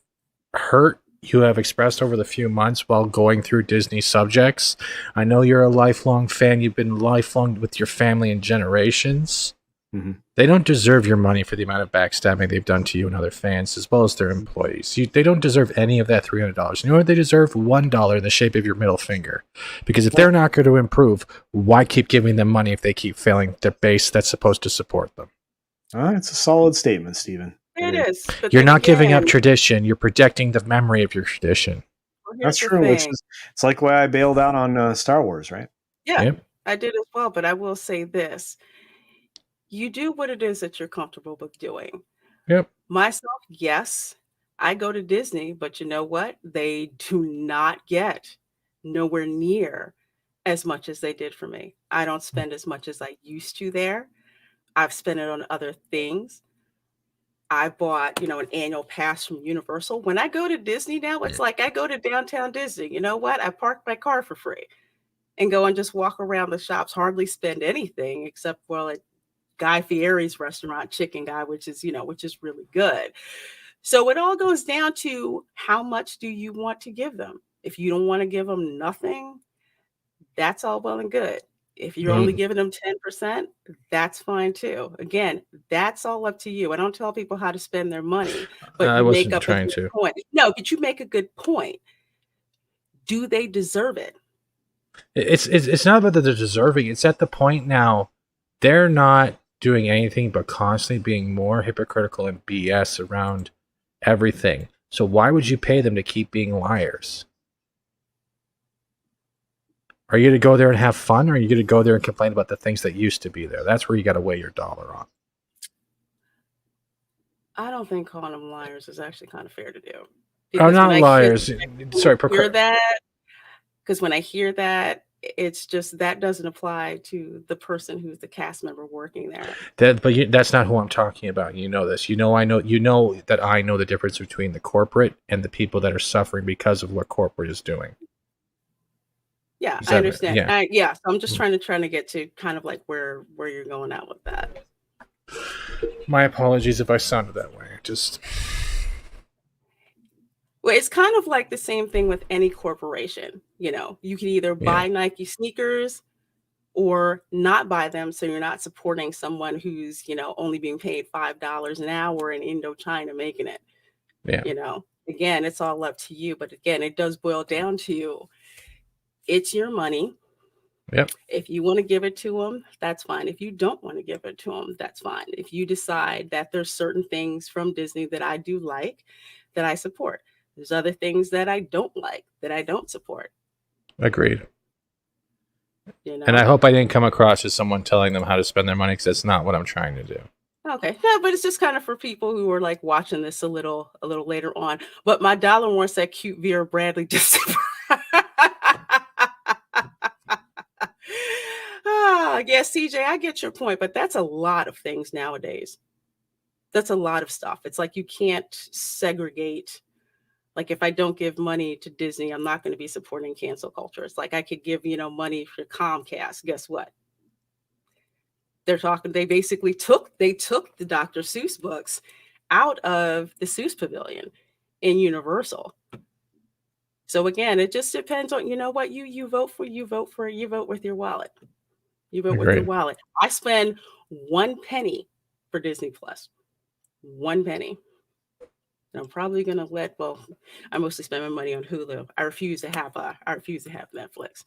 hurt you have expressed over the few months while going through Disney subjects. I know you're a lifelong fan. You've been lifelong with your family and generations. Mm-hmm. They don't deserve your money for the amount of backstabbing they've done to you and other fans, as well as their employees. They don't deserve any of that $300. You know what they deserve? $1 in the shape of your middle finger. Because if they're not going to improve, why keep giving them money if they keep failing their base that's supposed to support them? It's a solid statement, Stephen. It is. But You're then not giving up again, tradition. You're protecting the memory of your tradition. here's That's the true. thing. It's like why I bailed out on Star Wars, right? Yeah, Yep. I did as well. But I will say this. You do what it is that you're comfortable with doing. Yep. Myself, yes, I go to Disney, but you know what? They do not get nowhere near as much as they did for me. I don't spend as much as I used to there. I've spent it on other things. I bought, an annual pass from Universal. When I go to Disney now, it's like I go to downtown Disney. You know what? I park my car for free and go and just walk around the shops, hardly spend anything except at Guy Fieri's restaurant, Chicken Guy, which is really good. So it all goes down to how much do you want to give them? If you don't want to give them nothing, that's all well and good. If you're only giving them 10%, that's fine too. Again, that's all up to you. I don't tell people how to spend their money, but I you wasn't make up trying a good to. point. No, but you make a good point. Do they deserve it? It's not about that they're deserving. It's at the point now they're not doing anything but constantly being more hypocritical and BS around everything. So why would you pay them to keep being liars? Are you going to go there and have fun, or are you going to go there and complain about the things that used to be there? That's where you got to weigh your dollar on. I don't think calling them liars is actually kind of fair to do. Oh, Because not when I liars. Sorry, hear that, because when I hear that, it's just that doesn't apply to the person who's the cast member working there. That's not who I'm talking about. You know this. You know that I know the difference between the corporate and the people that are suffering because of what corporate is doing. Yeah, I understand. Yeah. So I'm just trying to get to kind of like where you're going out with that. My apologies if I sounded that way. Well, it's kind of like the same thing with any corporation. You can either buy Nike sneakers or not buy them, so you're not supporting someone who's, only being paid $5 an hour in Indochina making it. Yeah. Again, it's all up to you. But again, it does boil down to it's your money. Yep. If you want to give it to them, that's fine. If you don't want to give it to them, that's fine. If you decide that there's certain things from Disney that I do like, that I support. There's other things that I don't like, that I don't support. Agreed. And I hope I didn't come across as someone telling them how to spend their money, because that's not what I'm trying to do. Okay, yeah, but it's just kind of for people who are like watching this a little later on. But my dollar wants that cute Vera Bradley just. Yeah, CJ, I get your point, but that's a lot of things nowadays. That's a lot of stuff. It's like you can't segregate. Like if I don't give money to Disney, I'm not going to be supporting cancel culture. It's like I could give, money for Comcast. Guess what? They basically took the Dr. Seuss books out of the Seuss Pavilion in Universal. So again, it just depends on, what you vote for, you vote with your wallet. You vote with your wallet. I spend 1 penny for Disney Plus. 1 penny. And I'm probably going to I mostly spend my money on Hulu. I refuse to have Netflix.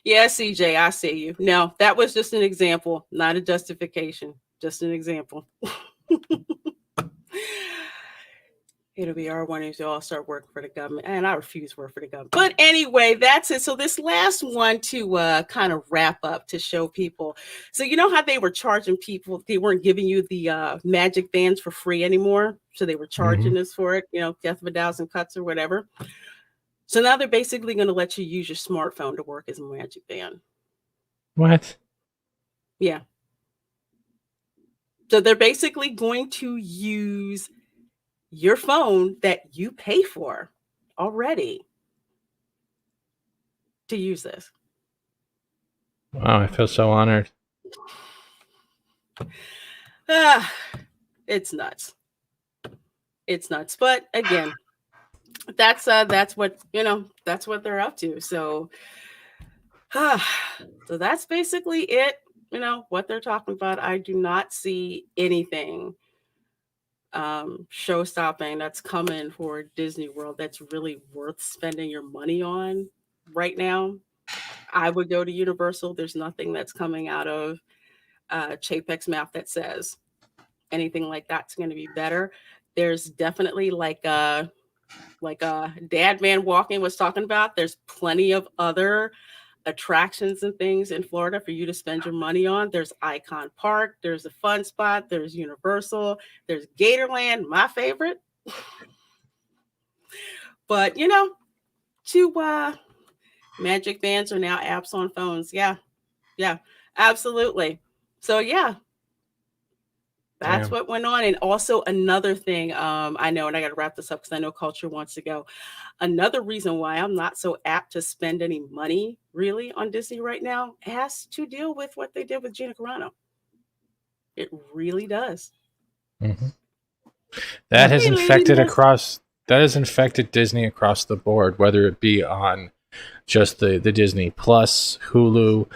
Yeah, CJ, I see you. No, that was just an example, not a justification. Just an example. It'll be our one to all start working for the government. And I refuse to work for the government. But anyway, that's it. So this last one to kind of wrap up to show people. So you know how they were charging people, they weren't giving you the magic bands for free anymore. So they were charging us for it, death of a thousand cuts or whatever. So now they're basically going to let you use your smartphone to work as a magic band. What? Yeah. So they're basically going to use your phone that you pay for already to use this. Wow, I feel so honored. It's nuts. It's nuts. But again, that's what that's what they're up to. So so that's basically it. What they're talking about. I do not see anything show stopping that's coming for Disney World that's really worth spending your money on right now. I would go to Universal. There's nothing that's coming out of Chapek's mouth that says anything like that's going to be better. There's definitely like Dad Man Walking was talking about. There's plenty of other attractions and things in Florida for you to spend your money on. There's Icon Park, there's a Fun Spot, there's Universal, there's Gatorland, my favorite. But magic bands are now apps on phones. Yeah, absolutely. So yeah, that's what went on. And also another thing, I know, and I got to wrap this up because I know Culture wants to go. Another reason why I'm not so apt to spend any money really on Disney right now has to deal with what they did with Gina Carano. It really does. Mm-hmm. That has infected Disney across the board, whether it be on just the Disney Plus, Hulu,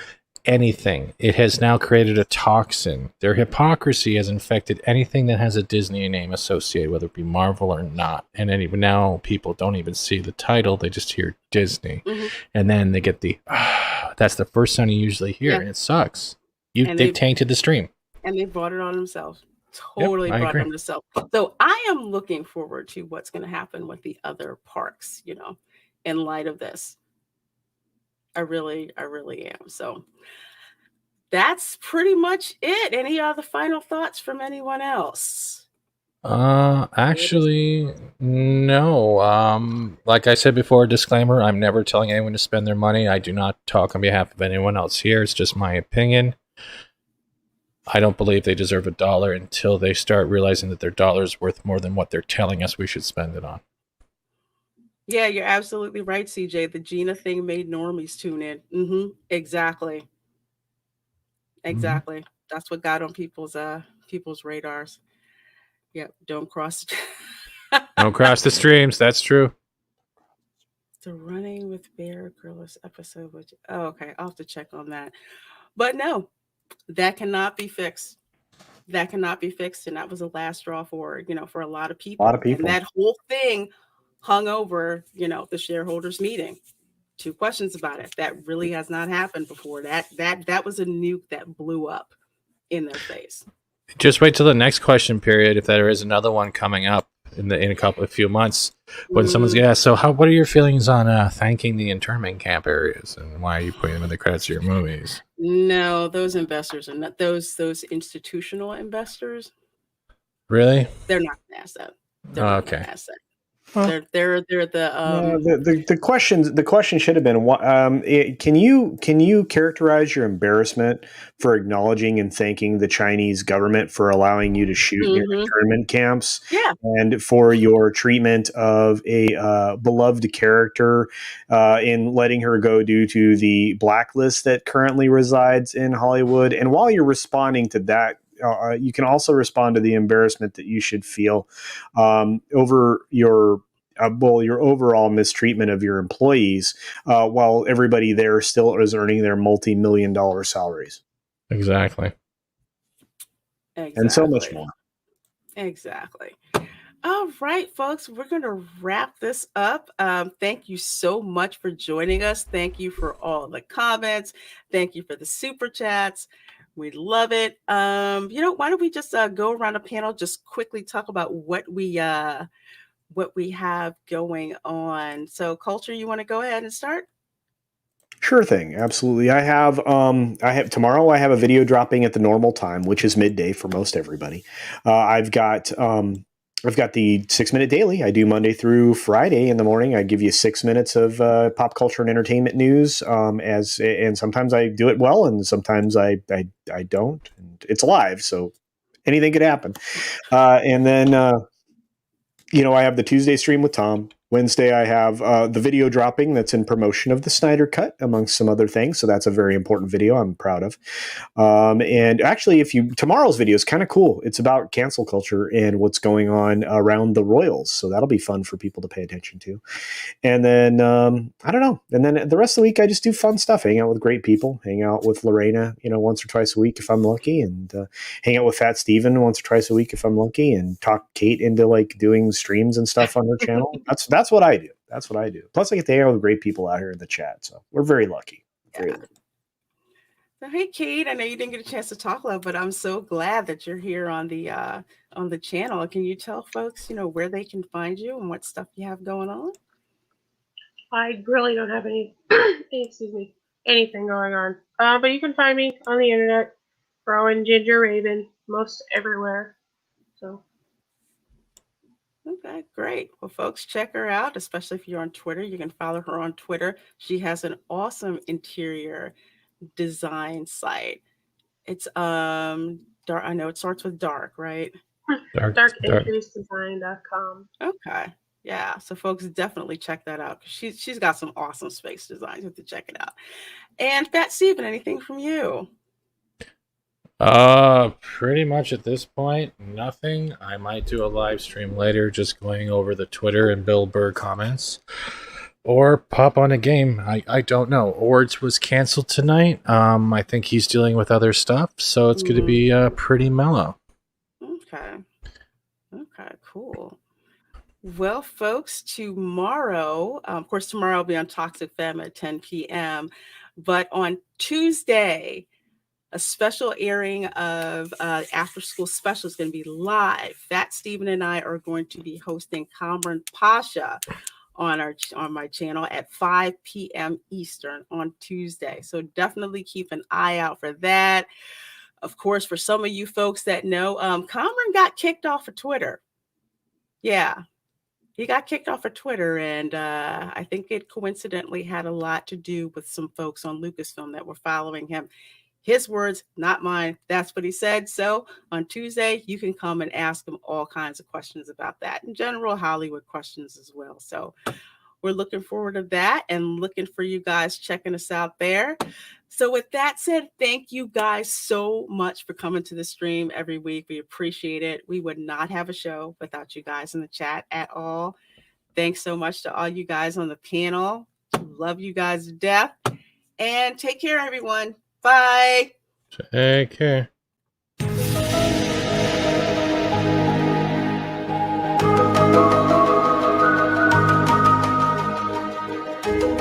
anything. It has now created a toxin. Their hypocrisy has infected anything that has a Disney name associated, whether it be Marvel or not. And now people don't even see the title, they just hear Disney. And then they get that's the first sound you usually hear, and it sucks. They've tainted the stream. And they brought it on themselves. Totally brought it on themselves. So I am looking forward to what's going to happen with the other parks, in light of this. I really am. So that's pretty much it. Any other final thoughts from anyone else? Actually, no. Like I said before, disclaimer, I'm never telling anyone to spend their money. I do not talk on behalf of anyone else here. It's just my opinion. I don't believe they deserve $1 until they start realizing that their dollar is worth more than what they're telling us we should spend it on. Yeah, you're absolutely right, CJ. The Gina thing made normies tune in. Exactly. That's what got on people's radars. Yep. Don't cross the streams. That's true. The Running with Bear Grylls episode. Okay. I'll have to check on that. But no, that cannot be fixed. And that was the last straw for a lot of people. And that whole thing hung over, the shareholders meeting. 2 questions about it. That really has not happened before. That was a nuke that blew up in their face. Just wait till the next question period, if there is another one coming up in a few months, when someone's asked, so what are your feelings on thanking the internment camp areas, and why are you putting them in the credits of your movies? No, those investors are not those institutional investors. Really? They're not going to ask that. They're Oh, not okay. going to ask that. Well, They're the The question should have been, can you characterize your embarrassment for acknowledging and thanking the Chinese government for allowing you to shoot near Mhm. internment camps, Yeah. and for your treatment of a beloved character in letting her go due to the blacklist that currently resides in Hollywood? And while you're responding to that, you can also respond to the embarrassment that you should feel over your overall mistreatment of your employees, while everybody there still is earning their multi-million-dollar salaries, exactly. and so much more. Exactly. All right, folks, we're going to wrap this up. Thank you so much for joining us. Thank you for all the comments. Thank you for the super chats. We love it. Why don't we just go around the panel, just quickly talk about what we have going on. So, Culture, you want to go ahead and start? Sure thing, absolutely. I have tomorrow. I have a video dropping at the normal time, which is midday for most everybody. I've got the 6-minute daily. I do Monday through Friday in the morning. I give you 6 minutes of pop culture and entertainment news. And sometimes I do it well, and sometimes I don't. And it's live, so anything could happen. And then I have the Tuesday stream with Tom. Wednesday, I have the video dropping that's in promotion of the Snyder Cut, amongst some other things. So that's a very important video I'm proud of. And actually, tomorrow's video is kind of cool. It's about cancel culture and what's going on around the Royals. So that'll be fun for people to pay attention to. And then, I don't know. And then the rest of the week, I just do fun stuff. Hang out with great people. Hang out with Lorena, once or twice a week if I'm lucky. And hang out with Fat Steven once or twice a week if I'm lucky. And talk Kate into doing streams and stuff on her channel. That's what I do. That's what I do. Plus, I get to hang out with great people out here in the chat. So we're very lucky. Very lucky. So, hey, Kate, I know you didn't get a chance to talk about, but I'm so glad that you're here on the channel. Can you tell folks, where they can find you and what stuff you have going on? I really don't have anything going on. But you can find me on the internet, Rowan Ginger Raven, most everywhere. So. Okay, great. Well, folks, check her out, especially if you're on Twitter. You can follow her on Twitter. She has an awesome interior design site. It's dark. I know it starts with dark, right? DarkEntriesDesign.com. Okay. Yeah. So folks, definitely check that out. She's got some awesome space designs. You have to check it out. And Fat Steven, anything from you? Pretty much at this point, nothing. I might do a live stream later, just going over the Twitter and Bill Burr comments, or pop on a game. I don't know. Ords was canceled tonight. I think he's dealing with other stuff, so it's going to be pretty mellow. Okay, cool. Well, folks, tomorrow, of course, tomorrow will be on Toxic Femme at 10 p.m. But on Tuesday, a special airing of After School Special is going to be live. Fat Steven and I are going to be hosting Kamran Pasha on my channel at 5 p.m. Eastern on Tuesday. So definitely keep an eye out for that. Of course, for some of you folks that know, Kamran got kicked off of Twitter. Yeah, he got kicked off of Twitter, and I think it coincidentally had a lot to do with some folks on Lucasfilm that were following him. His words, not mine. That's what he said. So on Tuesday, you can come and ask him all kinds of questions about that, and general Hollywood questions as well. So we're looking forward to that and looking for you guys checking us out there. So with that said, thank you guys so much for coming to the stream every week. We appreciate it. We would not have a show without you guys in the chat at all. Thanks so much to all you guys on the panel. Love you guys to death. And take care, everyone. Bye. Take care.